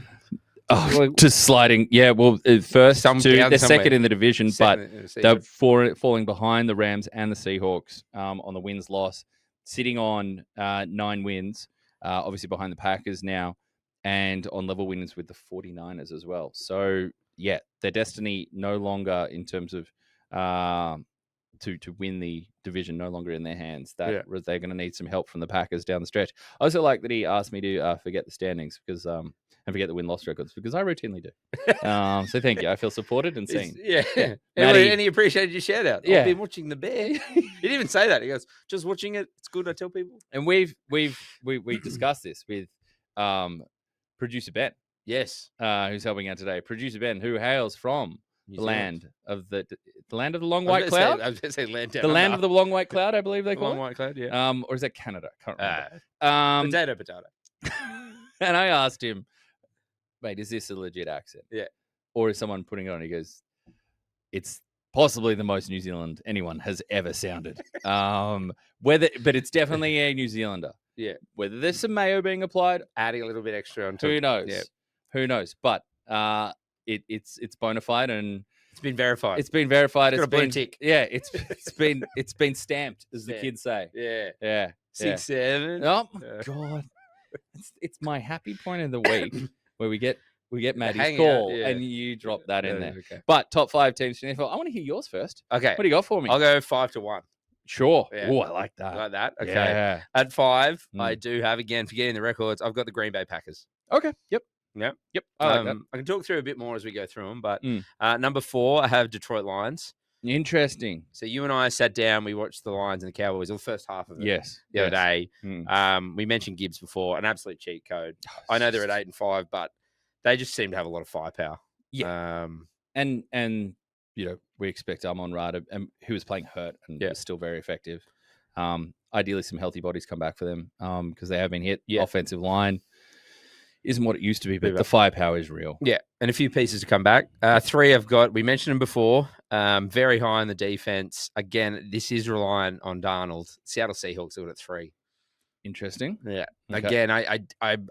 to sliding. Yeah, well, first they're second in the division, but they're falling behind the Rams and the Seahawks on the wins-loss, sitting on 9 wins, obviously behind the Packers now, and on level wins with the 49ers as well. So, yeah, their destiny no longer in terms of to win the division, no longer in their hands. They're going to need some help from the Packers down the stretch. I also like that he asked me to forget the standings because and forget the win-loss records because I routinely do. So thank you. I feel supported and seen. And he appreciated your shout out. Yeah. I've been watching the Bear. He didn't even say that. He goes, just watching it. It's good. I tell people. And we discussed this with producer Ben. Yes. Who's helping out today. Producer Ben, who hails from New the Zealand. land of the land of the long I was white gonna say- cloud. I was going to say land down The land of under. the long white cloud, I believe they The call long it. white cloud, yeah. Or is that Canada? Can't remember. Ah, potato. And I asked him, mate, is this a legit accent? Yeah. Or is someone putting it on? He goes, it's possibly the most New Zealand anyone has ever sounded. But it's definitely a New Zealander. Yeah. Whether there's some mayo being applied, Adding a little bit extra on top. who knows? Yeah. Who knows? But it's bona fide and It's been verified. it's been verified. It's got a blue been tick. Yeah, it's been stamped, as the kids say. Yeah. Yeah. 6, 7. Oh my god. It's my happy point of the week where we get Maddie's hang out, call yeah. and you drop that in there. Okay. But top 5 teams in the NFL. I want to hear yours first. Okay. What do you got for me? I'll go 5-1. Sure. Yeah. Oh, I like that. Like that. Okay. Yeah. At 5, Mm. I do have, again, forgetting the records, I've got the Green Bay Packers. Okay. Yep. Yep. I like that. I can talk through a bit more as we go through them, but Mm. number 4, I have Detroit Lions. Interesting. So you and I sat down, we watched the Lions and the Cowboys, the first half of it Yes. the other day. Mm. We mentioned Gibbs before, an absolute cheat code. I know they're at 8-5, but they just seem to have a lot of firepower. Yeah. And we expect Amon-Ra to, who was playing hurt and was still very effective. Ideally, some healthy bodies come back for them because they have been hit. Yeah. Offensive line isn't what it used to be, but the firepower is real. Yeah, and a few pieces to come back. 3 I've got, we mentioned them before, very high in the defense. Again, this is relying on Darnold. Seattle Seahawks are at 3. Interesting. Yeah. Okay. Again,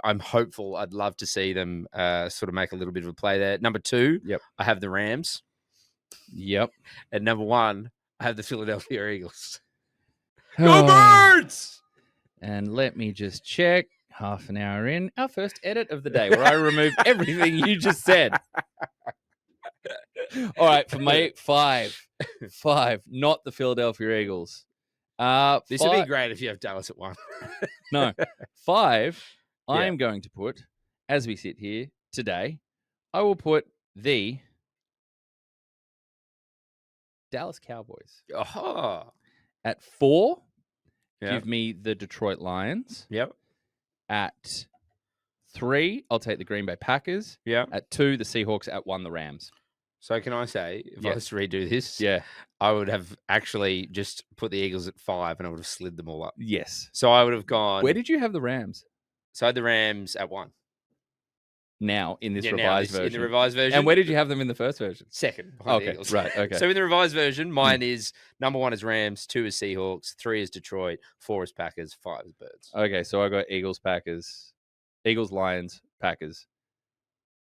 I'm hopeful. I'd love to see them sort of make a little bit of a play there. Number 2, Yep. I have the Rams. Yep. And number 1, I have the Philadelphia Eagles. Go Birds! And let me just check. Half an hour in, our first edit of the day, where I remove everything you just said. All right, for me, 5, not the Philadelphia Eagles. This would be great if you have Dallas at 1. No, 5. I Yeah. am going to put, as we sit here today, I will put the Dallas Cowboys. Oh. At 4, Yeah. give me the Detroit Lions. Yep. At 3, I'll take the Green Bay Packers. Yeah. At 2, the Seahawks. At 1, the Rams. So can I say, if I Yeah. was to redo this, Yeah. I would have actually just put the Eagles at 5 and I would have slid them all up. Yes. So I would have gone. Where did you have the Rams? So I had the Rams at 1. Now, in this Yeah, revised version. In the revised version. And where did you have them in the first version? Second. behind the Okay, Eagles. right, okay. So in the revised version, mine is number 1 is Rams, 2 is Seahawks, 3 is Detroit, 4 is Packers, 5 is Birds. Okay, so I got Eagles, Packers, Eagles, Lions, Packers,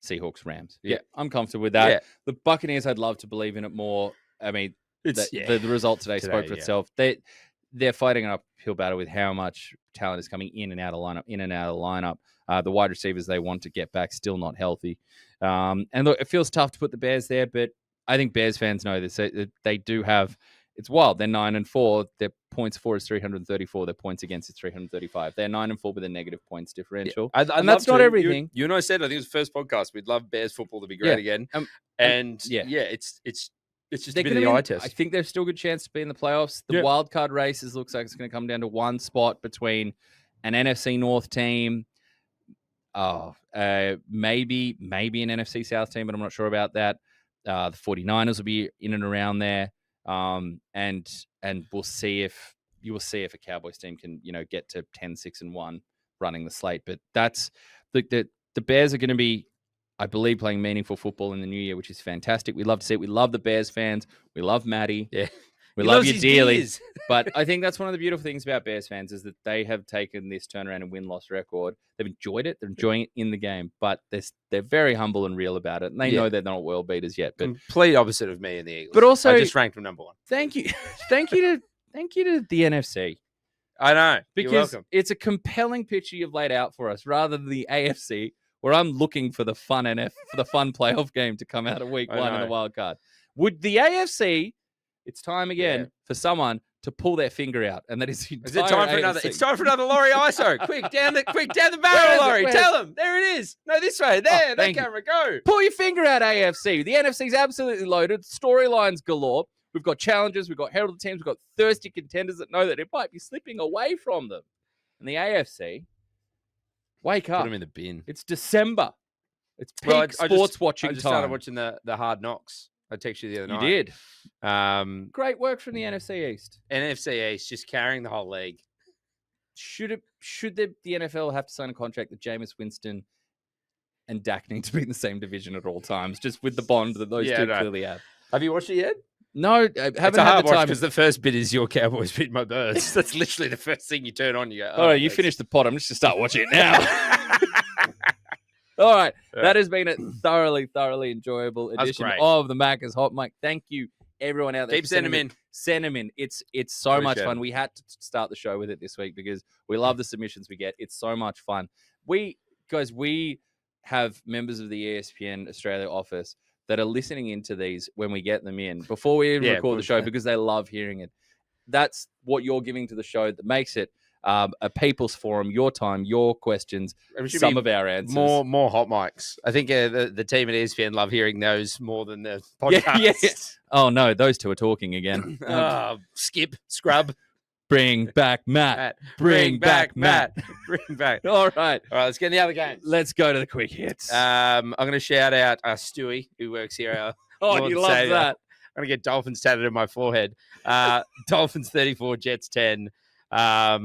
Seahawks, Rams. Yeah, I'm comfortable with that. Yeah. The Buccaneers, I'd love to believe in it more. I mean, It's the result today spoke for yeah. itself. They're fighting an uphill battle with how much talent is coming in and out of lineup. The wide receivers they want to get back still not healthy. And look, it feels tough to put the Bears there, but I think Bears fans know this. They do have. It's wild. They're 9-4. Their points for is 334. Their points against is 335. They're 9-4 with a negative points differential. I'd and love that's not to. everything. You and I said, I think it was the first podcast, we'd love Bears football to be great again. It's just a bit of the eye test. I think there's still a good chance to be in the playoffs. The wild card races looks like it's going to come down to one spot between an NFC North team, maybe an NFC South team, but I'm not sure about that. The 49ers will be in and around there. And we'll see if a Cowboys team can, get to 10-6-1 running the slate. But that's the Bears are going to be, I believe, playing meaningful football in the new year, which is fantastic. We love to see it. We love the Bears fans. We love Matty. Yeah. We He love loves you his dearly. beers. But I think that's one of the beautiful things about Bears fans is that they have taken this turnaround and win-loss record. They've enjoyed it. They're enjoying it in the game, but they're very humble and real about it. And they know they're not world beaters yet. But complete opposite of me and the Eagles. But also, I just ranked them number 1. Thank you to the NFC. I know. Because You're welcome. it's a compelling picture you've laid out for us, rather than the AFC, where I'm looking for the fun playoff game to come out of week 1 in the wild card. Would the AFC? It's time again for someone to pull their finger out, and that is the entire it time for AFC. another? It's time for another Laurie ISO. Quick down the barrel, Laurie. Tell them there it is. No, this way. There, that camera. Go. Pull your finger out, AFC. The NFC's absolutely loaded. Storylines galore. We've got challenges. We've got heralded teams. We've got thirsty contenders that know that it might be slipping away from them. And the AFC, wake up. Put them in the bin. It's December. It's peak sports watching I just time. started watching the Hard Knocks. I texted you the other You night. did. Great work from the NFC East. NFC East just carrying the whole league. Should the NFL have to sign a contract that Jameis Winston and Dak need to be in the same division at all times, just with the bond that those two clearly have? Have you watched it yet? No, I haven't It's a had hard the watch time. because the first bit is your Cowboys beat my birds. That's literally the first thing you turn on. You go, All right, you finish the pod. I'm just going to start watching it now. All right. That has been a thoroughly enjoyable edition great. of the Macca's Hot Mic. Thank you, everyone out there. Keep sending them in. Send them in. It's so much Appreciate fun. it. We had to start the show with it this week because we love the submissions we get. It's so much fun. We have members of the ESPN Australia office that are listening into these when we get them in before we even record the show because they love hearing it. That's what you're giving to the show that makes it a people's forum, your time, your questions, some of our answers. More hot mics. I think the team at ESPN love hearing those more than the podcast. Yeah. Oh, no, those two are talking again. Skip, scrub. Bring back Matt. Bring back Matt. Bring back. All right. Let's get in the other games. Let's go to the quick hits. I'm going to shout out Stewie, who works here. You love that. I'm going to get Dolphins tatted on my forehead. Dolphins 34, Jets 10. I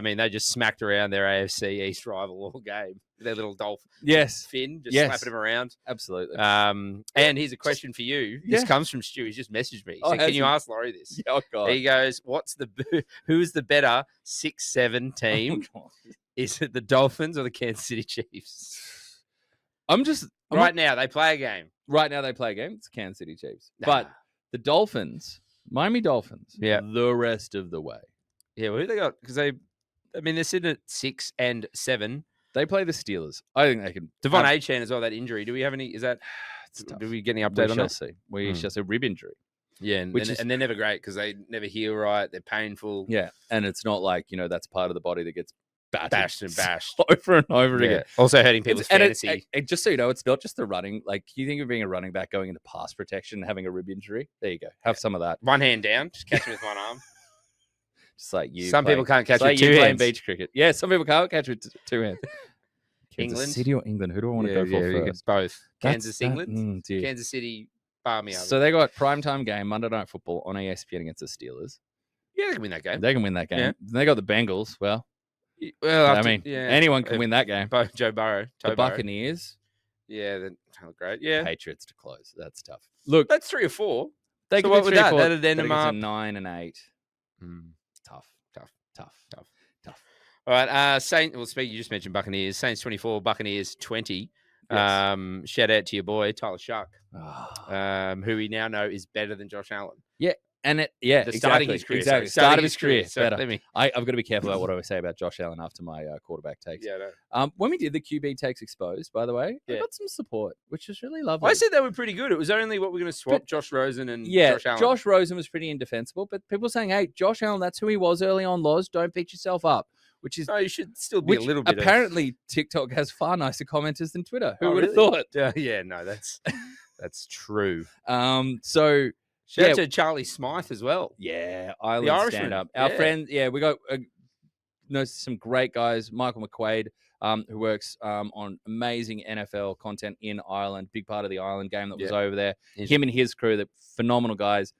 mean, they just smacked around their AFC East rival all game. Their little Dolphin. Yes. Finn, just Yes. slapping him around. Absolutely. And here's a question for you. This comes from Stu. He's just messaged me. He said, can you ask Laurie this? Oh, God. He goes, who's the better 6-7 team? Oh, Is it the Dolphins or the Kansas City Chiefs? Right now, they play a game. Right now, they play a game. It's Kansas City Chiefs. But the Dolphins, Miami Dolphins, the rest of the way. Yeah, well, who they got? Because they're sitting at 6 and 7. They play the Steelers. I think they can. Devon Achane as well, that injury. Do we have any? Is that? Do we get any update on that? We shall see. Rib injury. Yeah, and they're never great because they never heal right. They're painful. Yeah, and it's not like that's part of the body that gets bashed and bashed over and over again. Also hurting people's fantasy. And just so you know, it's not just the running. Like you think of being a running back going into pass protection and having a rib injury. There you go. Have some of that. One hand down, just catch him with one arm. Just like you. Some people can't catch with two two hands. hands. Beach cricket. Yeah, some people can't catch with two hands. England, Kansas City or England? Who do I want to go for first? Both. Kansas, England. Dear. Kansas City, Barmy. So they got primetime game Monday Night Football on ESPN against the Steelers. Yeah, they can win that game. They can win that game. Yeah. They got the Bengals. Well, I anyone can win that game. Joe Burrow. The Buccaneers. Yeah, they look great. Yeah, Patriots to close. That's tough. Look, that's 3 or 4. They so what would that? That'd end them up 9 and 8. Tough. All right, Saint. Well, you just mentioned Buccaneers. Saints 24, Buccaneers 20. Yes. Shout out to your boy Tyler Shuck, who we now know is better than Josh Allen. Yeah, and starting his career. Exactly, start of his career. So better. I've got to be careful about what I say about Josh Allen after my quarterback takes. Yeah, no. When we did the QB takes exposed, by the way, I got some support, which was really lovely. I said they were pretty good. It was only what we're going to swap Josh Rosen and Josh Allen. Josh Rosen was pretty indefensible, but people were saying, "Hey, Josh Allen, that's who he was early on. Loz, don't beat yourself up." Which is you should still be a little bit. Apparently, TikTok has far nicer commenters than Twitter. Who would have thought? Yeah, no, that's true. So shout out to Charlie Smythe as well. Yeah, Island stand up. Our friend, we got some great guys. Michael McQuaid, who works on amazing NFL content in Ireland. Big part of the Ireland game that was over there. Him and his crew, they're phenomenal guys.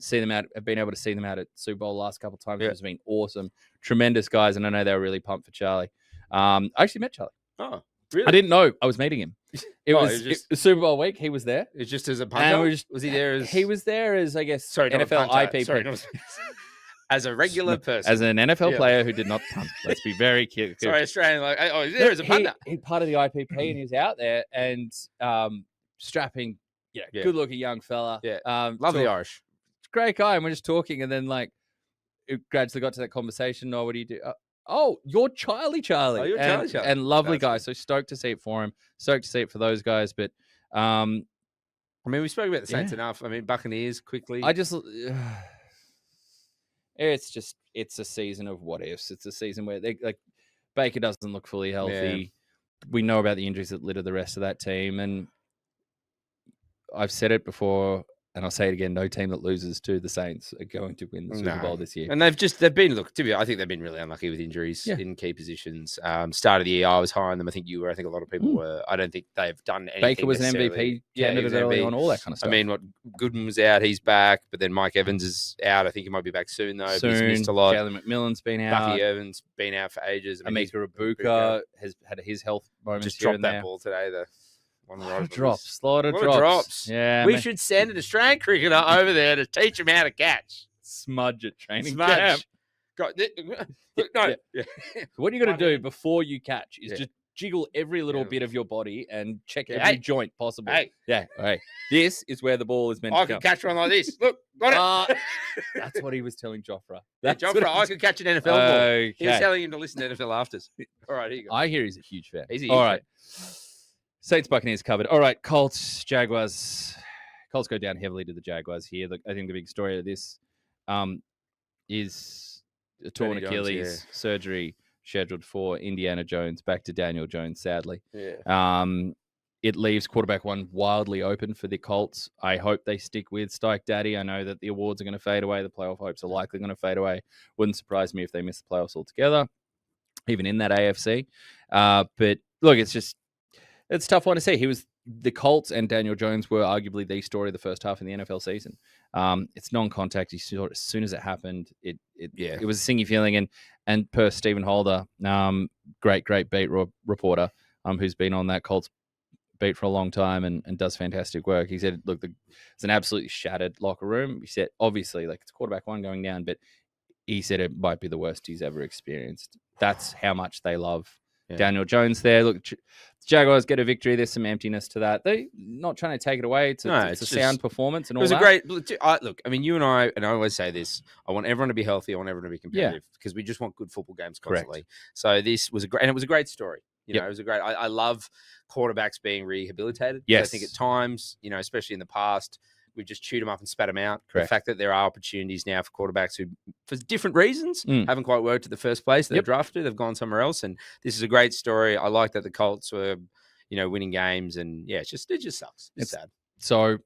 See them out. I've been able to see them out at Super Bowl the last couple of times. It's been awesome. Tremendous guys, and I know they were really pumped for Charlie. I actually met Charlie. Oh, really? I didn't know I was meeting him. It was Super Bowl week. He was there. It's just as a punter. Was he there as? He was there as, I guess, NFL IP. Sorry, as a regular person, as an NFL player who did not punt. Let's be very cute. Sorry, Australian. He's there as a punter. He's part of the IPP, and he was out there and strapping. Good-looking young fella. Yeah, lovely Irish. Great guy, and we're just talking, and then it gradually got to that conversation. Oh, what do you do? You're Charlie. Oh, you're Charlie. And lovely guy. So stoked to see it for him. Stoked to see it for those guys. But I mean, we spoke about the Saints enough. I mean, Buccaneers quickly. It's a season of what ifs. It's a season where Baker doesn't look fully healthy. Yeah. We know about the injuries that litter the rest of that team, and I've said it before. and I'll say it again, no team that loses to the Saints are going to win the Super Bowl this year. And they've been, look, I think they've been really unlucky with injuries in key positions. Start of the year, I was high on them. I think you were. I think a lot of people were. I don't think they've done anything. Baker was an MVP candidate early on, all that kind of stuff. I mean, Goodman was out, he's back, but then Mike Evans is out. I think he might be back soon, though. But he's missed a lot. Jalen McMillan's been out. Bucky Evans been out for ages. Amika Ibuka has had his health moments just here dropped and that there. ball today, though. A lot of drops. Yeah, we should send an Australian cricketer over there to teach him how to catch. Smudge at training camp. No. What you got to do before you catch is just jiggle every little bit of your body and check every joint possible. Hey, this is where the ball is meant to I come. can catch one like this. Look, got it. That's what he was telling Jofra. Jofra, I could catch an NFL ball. Okay. He was telling him to listen to NFL afters. All right, here you go. I hear he's a huge fan. He's a huge All fan. right. Saints Buccaneers covered. All right, Colts, Jaguars. Colts go down heavily to the Jaguars here. Look, I think the big story of this is a torn Achilles surgery scheduled for Indiana Jones, back to Daniel Jones, sadly. Yeah. It leaves quarterback one wildly open for the Colts. I hope they stick with Stike Daddy. I know that the awards are going to fade away. The playoff hopes are likely going to fade away. Wouldn't surprise me if they miss the playoffs altogether, even in that AFC. But look, it's a tough one to see. The Colts and Daniel Jones were arguably the story of the first half in the NFL season. It's non-contact. You saw it as soon as it happened. It was a singy feeling. And per Stephen Holder, great beat reporter, who's been on that Colts beat for a long time and does fantastic work. He said, look, it's an absolutely shattered locker room. He said, obviously, like, it's quarterback one going down, but he said it might be the worst he's ever experienced. That's how much they love Daniel Jones there. Look, Jaguars get a victory. There's some emptiness to that. They're not trying to take it away. It's a sound performance and all that. It was a great look. I mean, you and I always say this. I want everyone to be healthy. I want everyone to be competitive because we just want good football games constantly. Correct. So this was it was a great story. You know, it was a great. I love quarterbacks being rehabilitated. Yes, I think at times, especially in the past, we've just chewed them up and spat them out. Correct. The fact that there are opportunities now for quarterbacks who, for different reasons, haven't quite worked at the first place they're drafted. They've gone somewhere else, and this is a great story. I like that the Colts were, winning games, and it just sucks. It's sad. So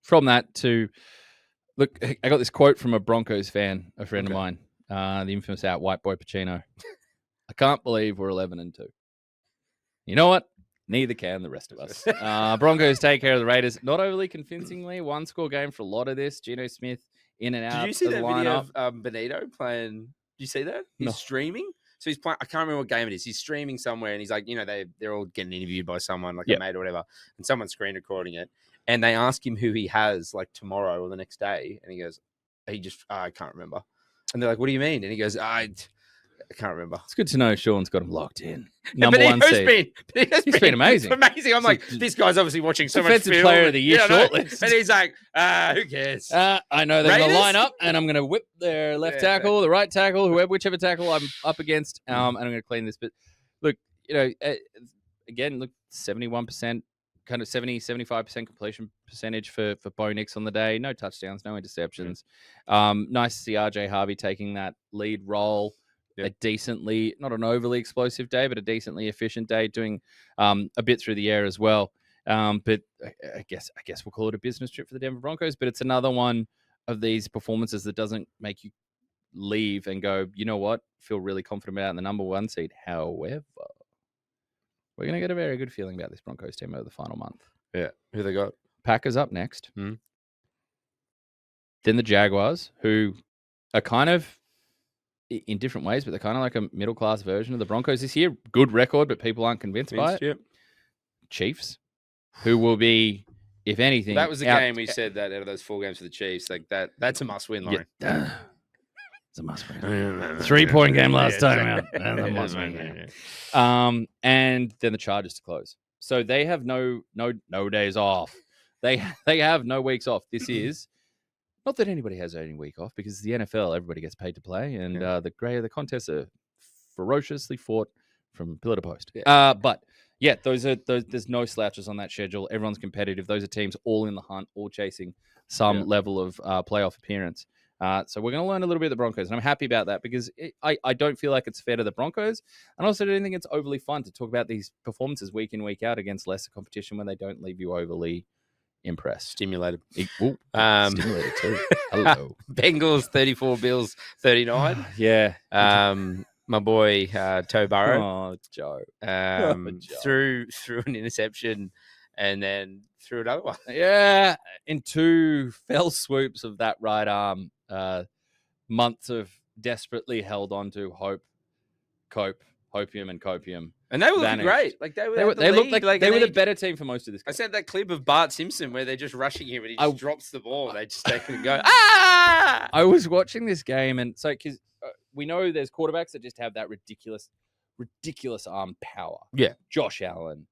from that to look, I got this quote from a Broncos fan, a friend of mine, the infamous White Boy Pacino. I can't believe we're 11-2. You know what? Neither can the rest of us. Broncos take care of the Raiders. Not overly convincingly. One score game for a lot of this. Geno Smith in and out. Did you see of that the video lineup. of Benito playing? Did you see that? He's streaming. So he's playing. I can't remember what game it is. He's streaming somewhere, and he's like, they're all getting interviewed by someone, like a mate or whatever, and someone's screen recording it, and they ask him who he has like tomorrow or the next day, and he goes, I can't remember, and they're like, what do you mean? And he goes, I can't remember. It's good to know Sean's got him locked in. Number one seed. He's been amazing. Amazing. I'm like, this guy's obviously watching so much Defensive film. Player of the Year shortlist. And he's like, who cares? I know they're going to line up, and I'm going to whip their left tackle, the right tackle, whichever tackle I'm up against, and I'm going to clean this. But look, again, 71%, kind of 75% completion percentage for Bo Nix on the day. No touchdowns, no interceptions. Nice to see RJ Harvey taking that lead role. A decently, not an overly explosive day, but a decently efficient day, doing a bit through the air as well. But I guess we'll call it a business trip for the Denver Broncos. But it's another one of these performances that doesn't make you leave and go, you know what, feel really confident about in the number one seed. However, we're going to get a very good feeling about this Broncos team over the final month. Yeah, who they got? Packers up next. Then the Jaguars, who are kind of in different ways, but they're kind of like a middle-class version of the Broncos this year. Good record, but people aren't convinced by it. Yep. Chiefs, who will be, if anything... Well, that was the game we said that out of those 4 games for the Chiefs. Like that's a must-win, Laurie. Yeah. It's a must-win. 3-point game last time out. That's a must-win game. And then the Chargers to close. So they have no days off. They have no weeks off. This is... Not that anybody has any week off, because the NFL, everybody gets paid to play, and the contests are ferociously fought from pillar to post. Yeah. But yeah, there's no slouches on that schedule. Everyone's competitive. Those are teams all in the hunt, all chasing some level of playoff appearance. So we're going to learn a little bit of the Broncos, and I'm happy about that because I don't feel like it's fair to the Broncos, and also I don't think it's overly fun to talk about these performances week in, week out against lesser competition when they don't leave you overly impressed. Stimulated. Stimulated too. Hello. Bengals 34, Bills 39. Yeah. My boy Toe Burrow Oh, Joe. Joe. threw an interception and then threw another one. Yeah, in 2 fell swoops of that right arm. Months of desperately held on to hopium, and copium. And they were looking vanished. great. Like they They looked like they were the better team for most of this game. I sent that clip of Bart Simpson where they're just rushing him and he just drops the ball. They just take it and go, ah! I was watching this game, and so because we know there's quarterbacks that just have that ridiculous arm power. Yeah. Josh Allen,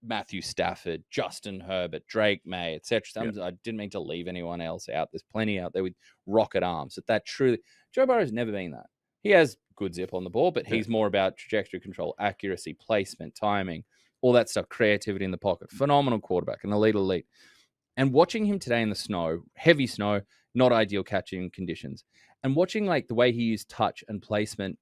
Matthew Stafford, Justin Herbert, Drake May, etc. I didn't mean to leave anyone else out. There's plenty out there with rocket arms. That truly, Joe Burrow's never been that. He has good zip on the ball, but he's more about trajectory control, accuracy, placement, timing, all that stuff, creativity in the pocket. Phenomenal quarterback, an elite. And watching him today in the snow, heavy snow, not ideal catching conditions, and watching like the way he used touch and placement,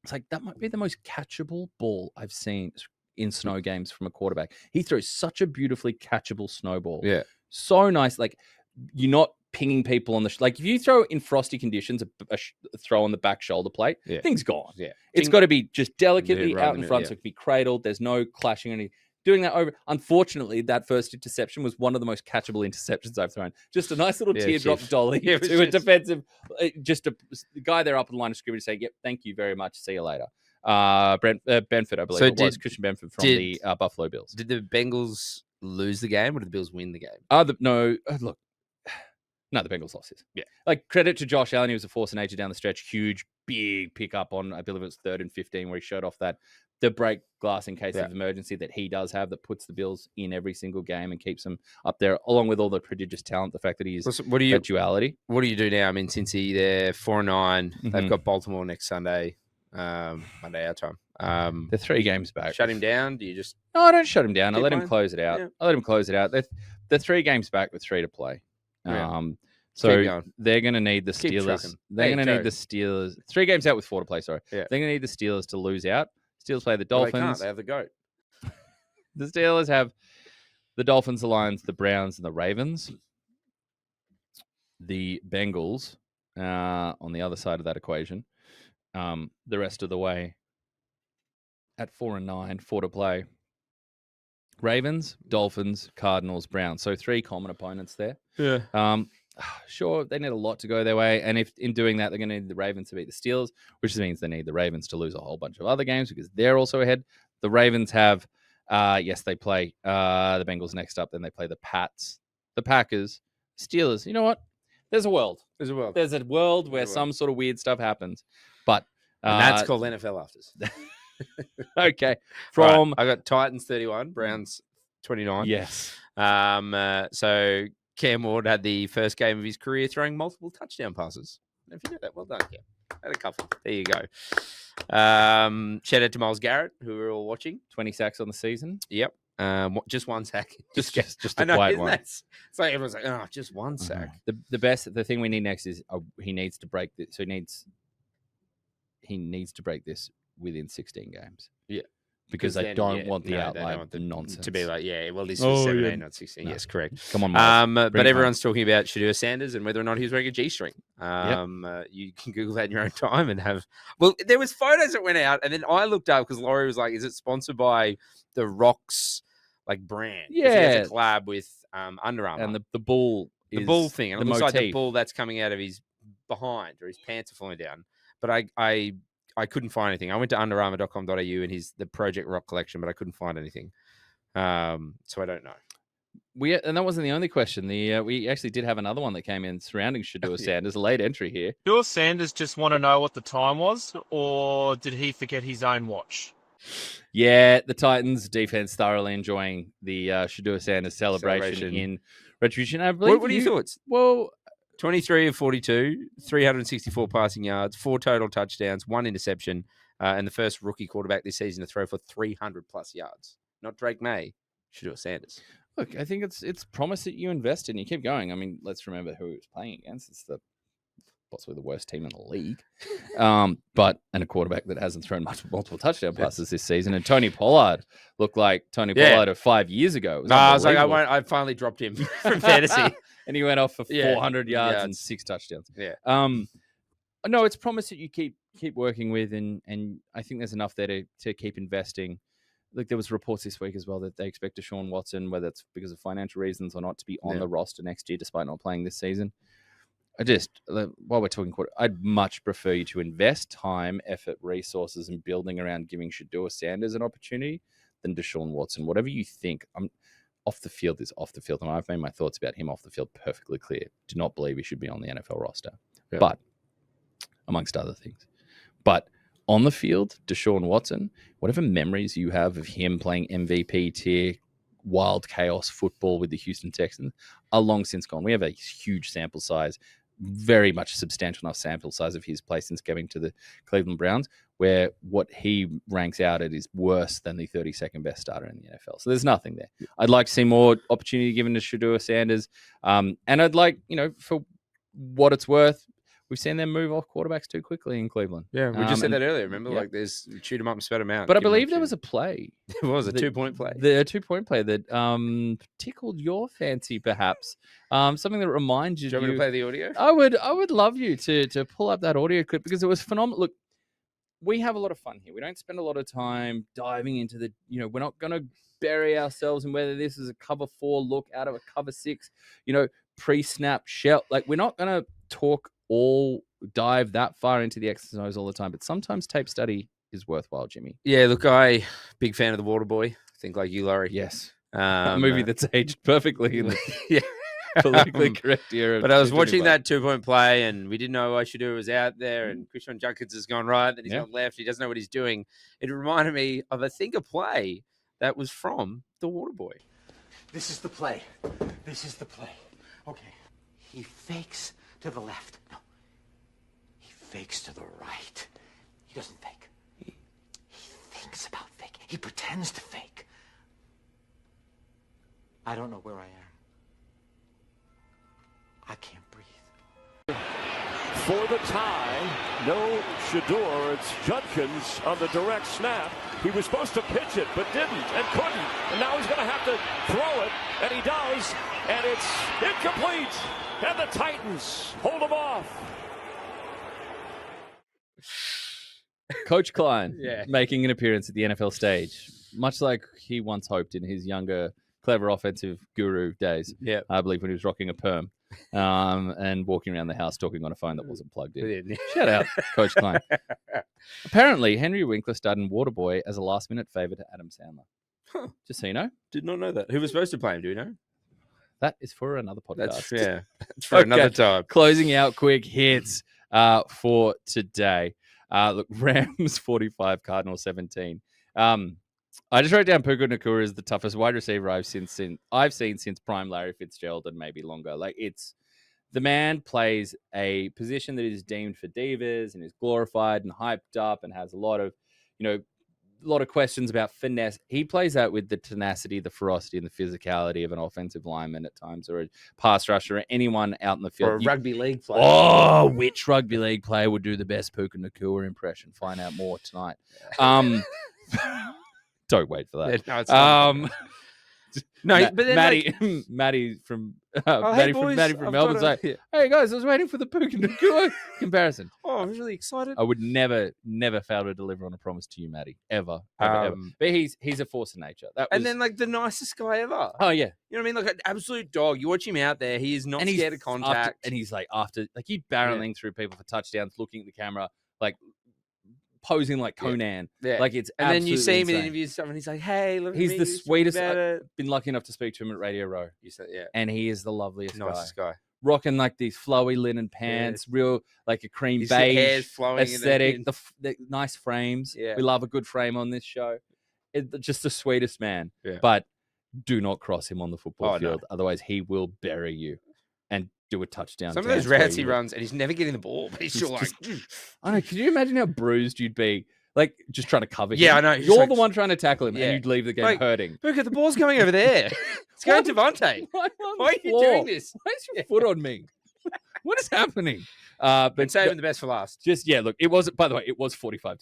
it's like that might be the most catchable ball I've seen in snow games from a quarterback. He throws such a beautifully catchable snowball. Yeah. So nice. Like you're not pinging people on the like if you throw in frosty conditions a throw on the back shoulder plate, thing's gone. Yeah. It's got to be just delicately right out in in the front middle, so it can be cradled. There's no clashing or anything. Doing that over. Unfortunately, that first interception was one of the most catchable interceptions I've thrown. Just a nice little teardrop dolly to a defensive, the guy there up in the line of scrimmage saying, "Yep, thank you very much. See you later." Benford, I believe it was Christian Benford from the Buffalo Bills. Did the Bengals lose the game or did the Bills win the game? No, the Bengals lost this. Yeah. Like, credit to Josh Allen. He was a force of nature down the stretch. Huge, big pickup on, I believe it was 3rd and 15, where he showed off the break glass in case of emergency that he does have, that puts the Bills in every single game and keeps them up there, along with all the prodigious talent, the fact that he's that duality. What do you do now? I mean, Cincy, they're 4-9. They've got Baltimore next Sunday, Monday our time. They're 3 games back. Shut him down? Do you just... No, I don't shut him down. I let him playing? close it out. Yeah. I let him close it out. They're 3 games back with 3 to play. Yeah. So they're going to need the Steelers. They're going to need the Steelers. 3 games out with 4 to play, sorry. Yeah. They're going to need the Steelers to lose out. Steelers play the Dolphins. Well, they can't. They have the GOAT. The Steelers have the Dolphins, the Lions, the Browns, and the Ravens. The Bengals on the other side of that equation. The rest of the way at 4-9, 4 to play. Ravens, Dolphins, Cardinals, Browns. So 3 common opponents there. Yeah. Sure, they need a lot to go their way. And if in doing that, they're going to need the Ravens to beat the Steelers, which means they need the Ravens to lose a whole bunch of other games because they're also ahead. The Ravens have, they play the Bengals next up. Then they play the Pats, the Packers, Steelers. You know what? There's a world. There's a world where some sort of weird stuff happens. But and that's called NFL Afters. Okay. From I got Titans 31, Browns 29. Yes. So Cam Ward had the first game of his career throwing multiple touchdown passes. If you know that, well done, Cam. Had a couple. There you go. Shout out to Myles Garrett, who we're all watching. 20 sacks on the season. Yep. Just 1 sack. Just a quiet one. It's like everyone's like, oh, just 1 sack. The thing we need next is he needs to break this. So he needs to break this within 16 games. Yeah. Because I don't want the outlier nonsense. To be like, this was 17, not 16. No. Yes, correct. Come on, Miles. But everyone's talking about Shedeur Sanders and whether or not he's wearing a G-string. You can Google that in your own time and have... Well, there was photos that went out, and then I looked up because Laurie was like, is it sponsored by the Rocks brand? Yeah. He has a collab with Under Armour. And the bull is... The bull thing. And the it looks motif. like the bull that's coming out of his behind, or his pants are falling down. But I couldn't find anything. I went to underarmour.com.au and the Project Rock collection, but I couldn't find anything. So I don't know. And that wasn't the only question. We actually did have another one that came in surrounding Shedeur Sanders, a late entry here. Shedeur Sanders just want to know what the time was, or did he forget his own watch? Yeah, the Titans defense thoroughly enjoying the Shedeur Sanders celebration in retribution. I believe. What are your thoughts? Well, 23 of 42, 364 passing yards, 4 total touchdowns, 1 interception, and the first rookie quarterback this season to throw for 300-plus yards. Not Drake May, Shedeur Sanders. Look, I think it's promise that you invest in. You keep going. I mean, let's remember who he was playing against. It's the possibly the worst team in the league. And a quarterback that hasn't thrown multiple touchdown passes this season. And Tony Pollard looked like Tony Pollard of 5 years ago. No, I was like, I finally dropped him from fantasy. And he went off for 400 yards and 6 touchdowns. Yeah. No, it's promise that you keep working with, and I think there's enough there to keep investing. Like there was reports this week as well that they expect Deshaun Watson, whether it's because of financial reasons or not, to be on the roster next year, despite not playing this season. While we're talking quarter, I'd much prefer you to invest time, effort, resources, and building around giving Shedeur Sanders an opportunity than Deshaun Watson. Whatever you think, off the field is off the field, and I've made my thoughts about him off the field perfectly clear. Do not believe he should be on the NFL roster, but amongst other things. But on the field, Deshaun Watson, whatever memories you have of him playing MVP tier, wild chaos football with the Houston Texans are long since gone. We have a huge sample size, very much substantial enough sample size of his play since going to the Cleveland Browns, where what he ranks out at is worse than the 32nd best starter in the NFL. So there's nothing there. I'd like to see more opportunity given to Shedeur Sanders. And I'd like, for what it's worth, we've seen them move off quarterbacks too quickly in Cleveland. Yeah, we just said that earlier. Remember, like there's shoot them up and spread them out. But I believe there was a play. There was a 2-point play. A 2-point play that tickled your fancy, perhaps. Something that reminds you. Do you want me to play the audio? I would love you to pull up that audio clip because it was phenomenal. Look, we have a lot of fun here. We don't spend a lot of time diving into the. We're not going to bury ourselves in whether this is a cover 4 look out of a cover 6. Pre-snap shell. Like we're not going to talk dive that far into the X's and O's all the time, but sometimes tape study is worthwhile, Jimmy. Yeah, look, big fan of the Waterboy. I think like you, Laurie. Yes. A movie that's aged perfectly in the politically correct era. But I was watching that 2-point play, and we didn't know what Shedeur was out there, and Christian Junkins has gone right, then he's gone left. He doesn't know what he's doing. It reminded me of, I think, a play that was from the Waterboy. This is the play. Okay. He fakes to the left. No. He fakes to the right. He doesn't fake. He thinks about fake. He pretends to fake. I don't know where I am. I can't breathe. For the tie, no Shedeur. It's Judkins on the direct snap. He was supposed to pitch it, but didn't and couldn't. And now he's going to have to throw it, and he does. And it's incomplete. And the Titans hold him off. Coach Klein making an appearance at the NFL stage, much like he once hoped in his younger, clever offensive guru days. Yeah, I believe when he was rocking a perm and walking around the house talking on a phone that wasn't plugged in. Shout out, Coach Klein. Apparently, Henry Winkler starred in Waterboy as a last-minute favor to Adam Sandler. Huh. Just so you know. Did not know that. Who was supposed to play him? Do you know? That is for another podcast. That's for another time. Closing out quick hits for today. Look, Rams 45, Cardinals 17. I just wrote down Puka Nacua is the toughest wide receiver I've seen since prime Larry Fitzgerald and maybe longer. Like the man plays a position that is deemed for divas and is glorified and hyped up and has a lot of questions about finesse. He plays that with the tenacity, the ferocity, and the physicality of an offensive lineman at times, or a pass rusher, or anyone out in the field. Or a rugby league player. Oh, which rugby league player would do the best Puka Nacua impression? Find out more tonight. Don't wait for that. No, it's not. No, but then Maddie from hey boys, from Melbourne's like, hey guys, I was waiting for the Puka Nacua comparison. Oh, I'm really excited. I would never fail to deliver on a promise to you, Maddie, ever. But he's a force of nature. Then like the nicest guy ever. Oh yeah, you know what I mean? Like an absolute dog. You watch him out there, he is not scared of contact, and he's like he's barreling through people for touchdowns, looking at the camera, like posing like Conan. Yeah. Like it's and then you see him insane. in interviews stuff, and he's like, "Hey, look at he's me, the you sweetest. about I've it." been lucky enough to speak to him at Radio Row. You said, yeah, and he is the loveliest guy. Rocking like these flowy linen pants, real like a cream His beige hair's flowing aesthetic. The nice frames. Yeah. We love a good frame on this show. Just the sweetest man. Yeah. But do not cross him on the football field, no. Otherwise he will bury you and do a touchdown. Some of those routes he runs, and he's never getting the ball, but he's still like, I know. Can you imagine how bruised you'd be? Like, just trying to cover him. Yeah, I know. You're the one trying to tackle him, and you'd leave the game hurting. Look, the ball's going over there. It's going to Devontae. Why are you doing this? Why is your foot on me? What is happening? But saving the best for last. Just look, it was. By the way, it was 45-17 for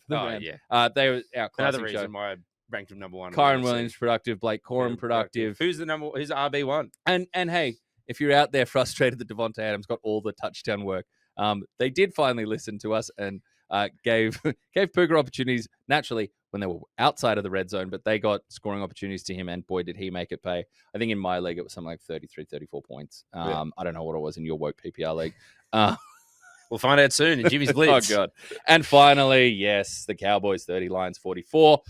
the Rams. Yeah. They were outclassing. Another reason why I ranked him number one. Kyron Williams productive, Blake Corum productive. Who's RB1? And hey, if you're out there frustrated that Devontae Adams got all the touchdown work, they did finally listen to us and gave Puka opportunities naturally when they were outside of the red zone, but they got scoring opportunities to him, and boy, did he make it pay. I think in my league, it was something like 33, 34 points. I don't know what it was in your woke PPR league. We'll find out soon in Jimmy's Blitz. Oh, God. And finally, yes, the Cowboys 30, Lions 44.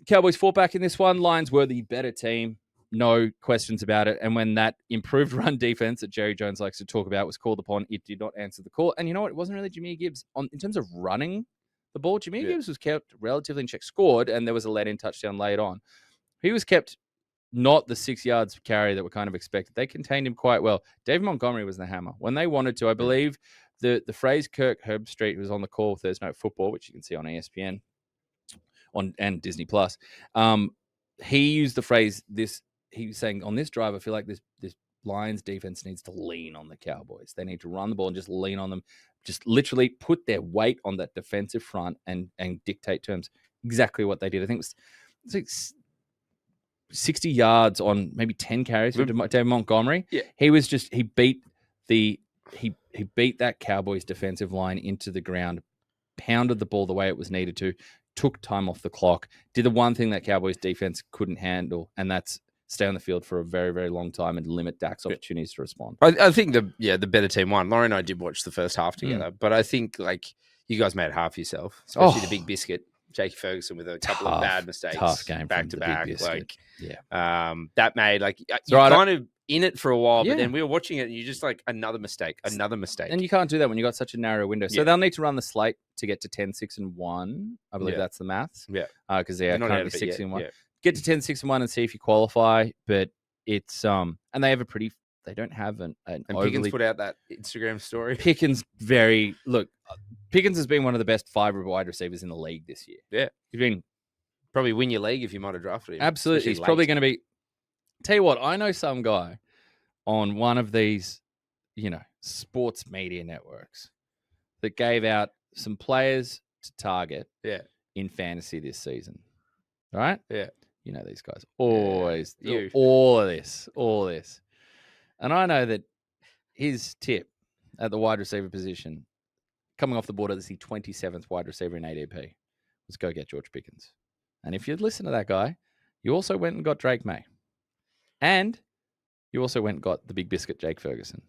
Cowboys fought back in this one. Lions were the better team. No questions about it. And when that improved run defense that Jerry Jones likes to talk about was called upon, it did not answer the call. And you know what? It wasn't really Jameer Gibbs. In terms of running the ball, Jameer Gibbs was kept relatively in check, scored, and there was a let-in touchdown late on. He was kept not the 6 yards carry that were kind of expected. They contained him quite well. David Montgomery was the hammer. When they wanted to, I believe the phrase Kirk Herbstreit, who was on the call with Thursday Night Football, which you can see on ESPN and Disney+, he used the phrase he was saying, on this drive, I feel like this Lions defense needs to lean on the Cowboys. They need to run the ball and just lean on them. Just literally put their weight on that defensive front and dictate terms. Exactly what they did. I think it was like 60 yards on maybe 10 carries for David Montgomery. Yeah. He beat that Cowboys defensive line into the ground, pounded the ball the way it was needed to, took time off the clock, did the one thing that Cowboys defense couldn't handle, and that's stay on the field for a very, very long time and limit Dak's opportunities to respond. I think the better team won. Laurie and I did watch the first half together, but I think you guys made it half yourself, especially the Big Biscuit, Jakey Ferguson with a couple of bad mistakes, tough game back to back. That made you're kind of in it for a while, but then we were watching it and you just another mistake. And you can't do that when you got such a narrow window. So they'll need to run the slate to get to 10-6-1. I believe that's the maths. Yeah, because they're currently 6-1. Get to 10-6-1 and see if you qualify, but it's and they have they don't have an and overly... Pickens put out that Instagram story. Pickens has been one of the best 5 wide receivers in the league this year. Yeah, he's been probably win your league if you might have drafted him. Absolutely, he's probably going to be. Tell you what, I know some guy on one of these, sports media networks that gave out some players to target in fantasy this season. Right? Yeah. You know these guys always all of this. And I know that his tip at the wide receiver position, coming off the board as the 27th wide receiver in ADP, was go get George Pickens. And if you'd listen to that guy, you also went and got Drake May. And you also went and got the Big Biscuit, Jake Ferguson.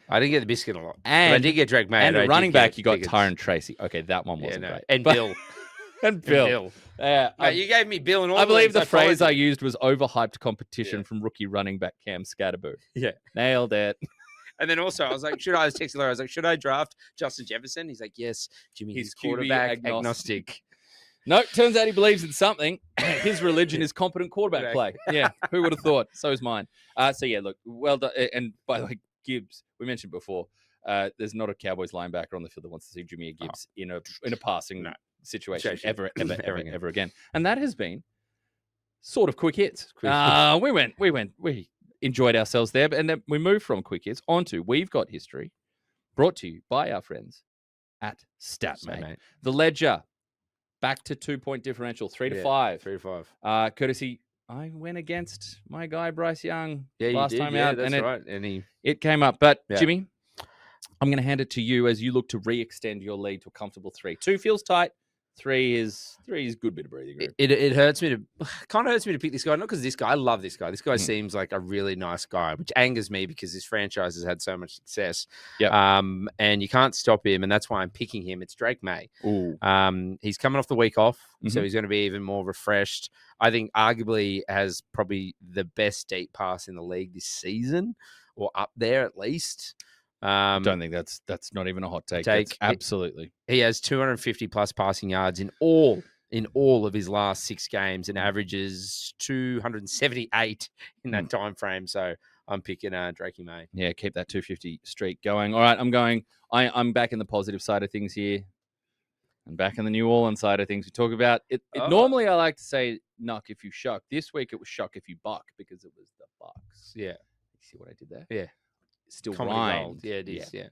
I didn't get the Biscuit a lot. And but I did get Drake May. And the running back, you got Tyron Tracy. Okay, that one wasn't great. And Bill. And Bill. You gave me Bill and all. I believe the phrase I used was overhyped competition from rookie running back Cam Scatterboo. Yeah. Nailed it. And then also, I was texting Laurie, I was like, should I draft Justin Jefferson? He's like, yes, Jimmy, he's quarterback agnostic. No, turns out he believes in something. His religion is competent quarterback play. Yeah, who would have thought? So is mine. Look, well done. And by the way, Gibbs, we mentioned before, there's not a Cowboys linebacker on the field that wants to see Jameer Gibbs in a passing situation ever again. And that has been sort of quick hits. We enjoyed ourselves there, and then we moved from quick hits onto We've Got History, brought to you by our friends at StatMate. The Ledger, back to 2-point differential, 3-5. 3-5. Courtesy, I went against my guy Bryce Young last time out. That's right. And it came up. But Jimmy, I'm going to hand it to you as you look to re-extend your lead to a comfortable 3. 2 feels tight. 3 is a good bit of breathing room. It hurts me to pick this guy, not because this guy. I love this guy. This guy seems like a really nice guy, which angers me because this franchise has had so much success. Yeah. And you can't stop him, and that's why I'm picking him. It's Drake May. Ooh. He's coming off the week off, so he's going to be even more refreshed. I think arguably has probably the best deep pass in the league this season, or up there at least. I don't think that's not even a hot take. Absolutely. He has 250 plus passing yards in all of his last 6 games and averages 278 in that time frame. So I'm picking Drakey May. Yeah, keep that 250 streak going. All right, I'm back in the positive side of things here. And back in the New Orleans side of things, we talk about it. Normally, I like to say "knock if you shuck." This week, it was "shuck if you buck" because it was the Bucks. Yeah, you see what I did there? Yeah. still Comedy rhymed. gold. Yeah, it is. Yeah.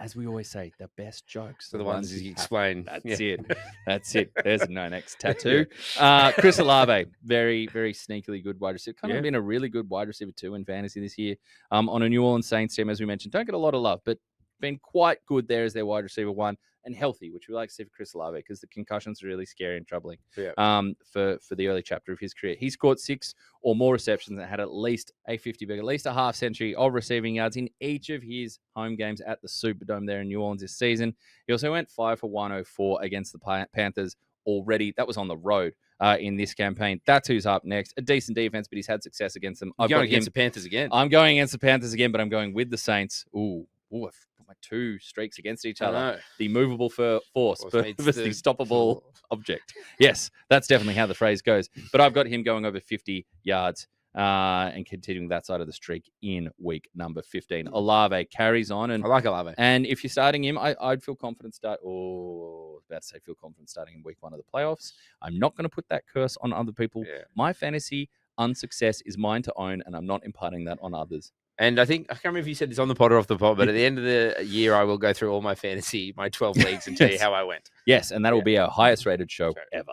As we always say, the best jokes So the ones you explain. That's it. That's it. There's a no next tattoo. Chris Olave, very, very sneakily good wide receiver. Kind of been a really good wide receiver too in fantasy this year. On a New Orleans Saints team, as we mentioned, don't get a lot of love, but been quite good there as their wide receiver one and healthy, which we like to see for Chris Olave because the concussions are really scary and troubling. For the early chapter of his career, he's caught 6 or more receptions and had at least a 50 big, at least a half century of receiving yards in each of his home games at the Superdome there in New Orleans this season. He also went 5 for 104 against the Panthers already. That was on the road in this campaign. That's who's up next. A decent defense, but he's had success against them. I'm going against the Panthers again. I'm going against the Panthers again, but I'm going with the Saints. Ooh, I've put my 2 streaks against each other. The movable force versus the stoppable object. Yes, that's definitely how the phrase goes. But I've got him going over 50 yards and continuing that side of the streak in week number 15. Olave carries on. And I like Olave. And if you're starting him, I'd feel confident starting in week 1 of the playoffs. I'm not going to put that curse on other people. Yeah. My fantasy unsuccess is mine to own, and I'm not imparting that on others. And I can't remember if you said this on the pod or off the pod, but at the end of the year, I will go through all my 12 leagues and tell you how I went. Yes, and that will be our highest rated show ever.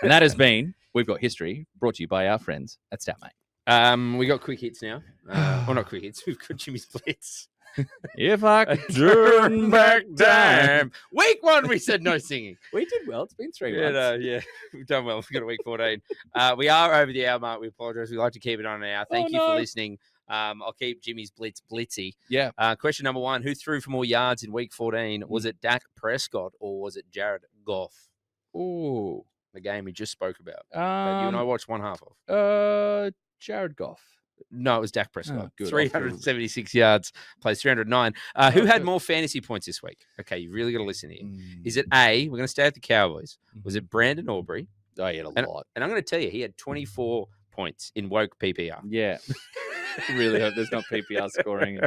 And that has been We've Got History, brought to you by our friends at Statmate. We got quick hits now. Well, not quick hits. We've got Jimmy's Blitz. If I could turn back time. Week 1, we said no singing. We did well. It's been 3 months. We've done well. We've got a week 14. We are over the hour mark. We apologize. We like to keep it on an hour. Thank you for listening. I'll keep Jimmy's Blitz blitzy. Yeah. Question number 1: Who threw for more yards in week 14? Was it Dak Prescott or was it Jared Goff? Ooh, the game we just spoke about. That you and I watched one half of. Jared Goff. No, it was Dak Prescott. Oh, good. 376 yards, plays 309. Who had more fantasy points this week? Okay, you really got to listen here. Is it A, we're going to stay at the Cowboys. Was it Brandon Aubrey? Oh, he had a lot. And I'm going to tell you, he had 24 points in woke PPR. Yeah. Really hope there's not PPR scoring.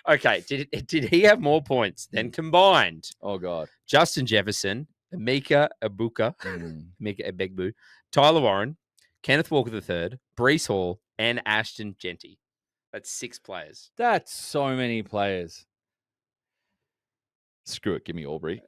Okay, did he have more points than combined? Oh, God. Justin Jefferson, Emeka Egbuka, Tyler Warren, Kenneth Walker III, Breece Hall, and Ashton Genty. That's 6 players. That's so many players. Screw it. Give me Aubrey.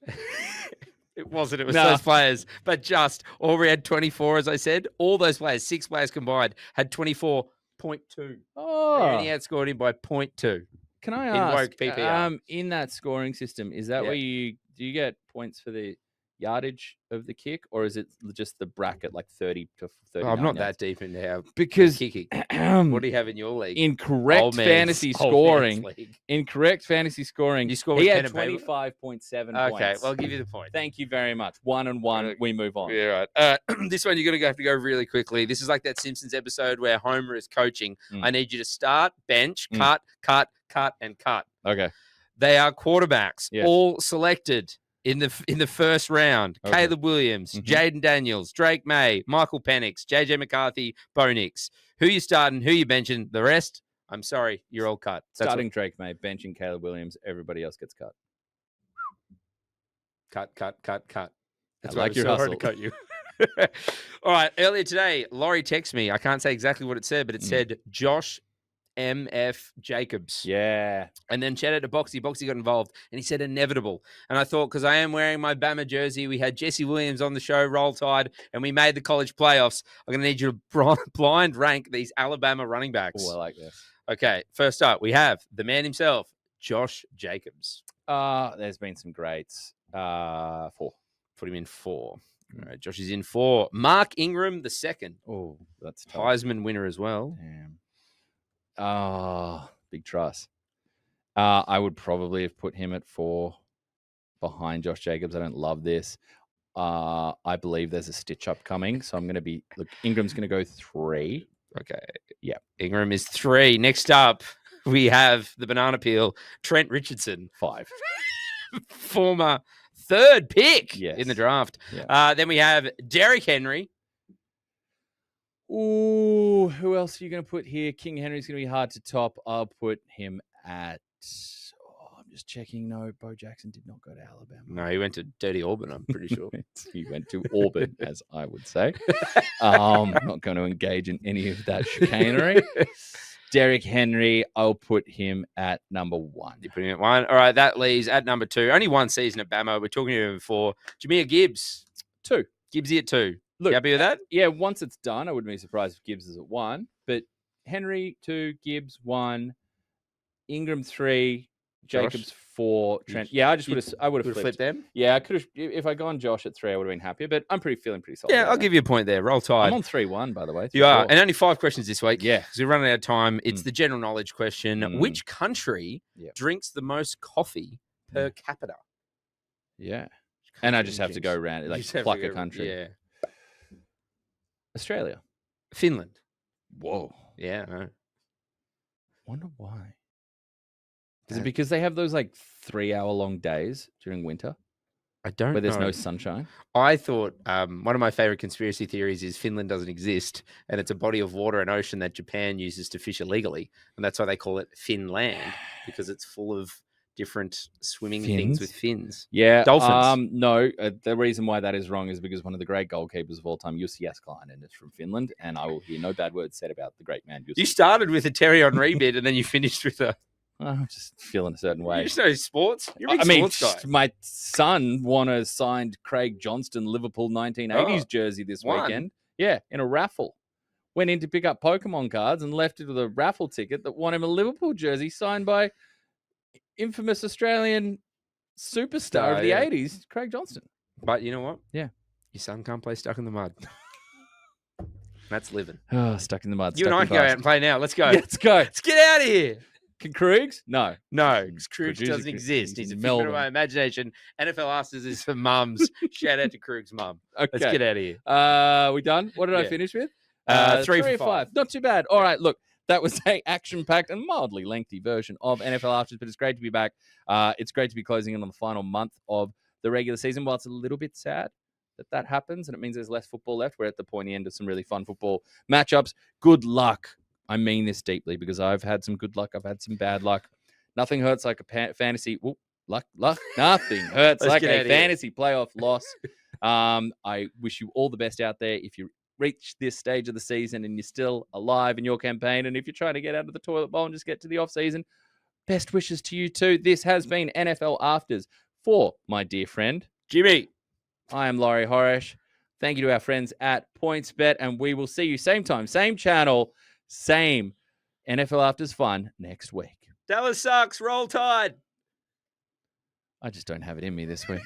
It wasn't. It was those players. But just Aubrey had 24, as I said. All those players, 6 players combined, had 24.2. Oh. And he outscored him by 0.2. Can I ask, in woke PPR. In that scoring system, is that where do you get points for the yardage of the kick, or is it just the bracket like 30 to 30? I'm not that deep into how because kicking. What do you have in your league? Incorrect fantasy scoring. Incorrect fantasy scoring. You scored. He had 25.7 points. Okay, well, I'll give you the point. Thank you very much. 1 and 1. We move on. Yeah, right. This one you're going to have to go really quickly. This is like that Simpsons episode where Homer is coaching. I need you to start, bench, cut, and cut. Okay. They are quarterbacks, all selected in the first round. Okay. Caleb Williams, Jaden Daniels, Drake May, Michael Penix, JJ McCarthy, Bo Nix. Who you starting? Who you benching? The rest, I'm sorry, you're all cut. Starting Drake May, benching Caleb Williams. Everybody else gets cut. Cut. That's I like your hustle. To cut you. All right. Earlier today, Laurie texted me. I can't say exactly what it said, but it said Josh MF Jacobs. Yeah. And then chatted to Boxy. Boxy got involved and he said inevitable. And I thought, because I am wearing my Bama jersey, we had Jesse Williams on the show, Roll Tide, and we made the college playoffs. I'm going to need you to blind rank these Alabama running backs. Oh, I like this. Okay. First up, we have the man himself, Josh Jacobs. There's been some greats. 4. Put him in 4. All right. Josh is in 4. Mark Ingram, the second. Oh, that's tough. Heisman winner as well. Damn. Big trust. I would probably have put him at 4 behind Josh Jacobs. I don't love this. I believe there's a stitch up coming. So I'm going to be, Ingram's going to go 3. Okay. Yeah. Ingram is 3. Next up, we have the banana peel, Trent Richardson. 5. Former 3rd pick in the draft. Yeah. Then we have Derrick Henry. Ooh, who else are you going to put here? King Henry's going to be hard to top. I'll put him at... I'm just checking. No, Bo Jackson did not go to Alabama. No, he went to dirty Auburn, I'm pretty sure. He went to Auburn, as I would say. I'm not going to engage in any of that chicanery. Derrick Henry, I'll put him at number 1. You're putting him at 1. All right, that leaves at number 2. Only one season at Bama. We're talking to him before. Jameer Gibbs. 2. Gibbsy at 2. Look, you happy with that? Yeah, once it's done, I wouldn't be surprised if Gibbs is at 1. But Henry 2, Gibbs 1, Ingram 3, Jacobs 4, Trent. Yeah, I would have flipped them. Yeah, I could have. If I gone Josh at 3, I would have been happier. But I'm feeling pretty solid. Yeah, I'll give you a point there. Roll Tide. I'm on 3-1, by the way. You are, and only 5 questions this week. Yeah, because we're running out of time. It's the general knowledge question: Which country drinks the most coffee per capita? Yeah, and I just have to go around like pluck a country. Yeah, Australia, Finland. Whoa. Yeah, I know. Wonder why. Is it because they have those like 3-hour-long days during winter? I don't know. Where there's no sunshine? I thought one of my favorite conspiracy theories is Finland doesn't exist and it's a body of water and ocean that Japan uses to fish illegally. And that's why they call it Finland, because it's full of different swimming things with fins. Yeah. Dolphins. No, the reason why that is wrong is because one of the great goalkeepers of all time, Jussi Jääskeläinen, is from Finland. And I will hear no bad words said about the great man, Jussi. You started with a Terry Henry bit and then you finished with a... I'm just feeling a certain way. You just know sports. You're a big sports guy. My son won a signed Craig Johnston Liverpool 1980s jersey this weekend. Yeah, in a raffle. Went in to pick up Pokemon cards and left it with a raffle ticket that won him a Liverpool jersey signed by infamous Australian superstar of the 80s, Craig Johnston. But you know what? Yeah. Your son can't play stuck in the mud. That's living. Oh, stuck in the mud. You and I can go out and play now. Let's go. Yeah, let's go. Let's get out of here. Can Krugs? No. No, Krugs doesn't exist. He's a figment of my imagination. NFL Asses is for mums. Shout out to Krugs' mum. Okay. Let's get out of here. We done? What did I finish with? 3 for 5. Not too bad. All right, look, that was a action-packed and mildly lengthy version of NFL Afters, but it's great to be back. It's great to be closing in on the final month of the regular season. While it's a little bit sad that happens, and it means there's less football left, we're at the pointy end of some really fun football matchups. Good luck. I mean this deeply because I've had some good luck. I've had some bad luck. Nothing hurts like a fantasy. Luck. Nothing hurts like a fantasy playoff loss. I wish you all the best out there. If you reach this stage of the season and you're still alive in your campaign, and if you're trying to get out of the toilet bowl and just get to the off season, best wishes to you too. This has been NFL Afters for my dear friend Jimmy. I am Laurie Horesh. Thank you to our friends at PointsBet, and we will see you same time, same channel, same NFL Afters fun next week. Dallas sucks. Roll Tide. I just don't have it in me this week.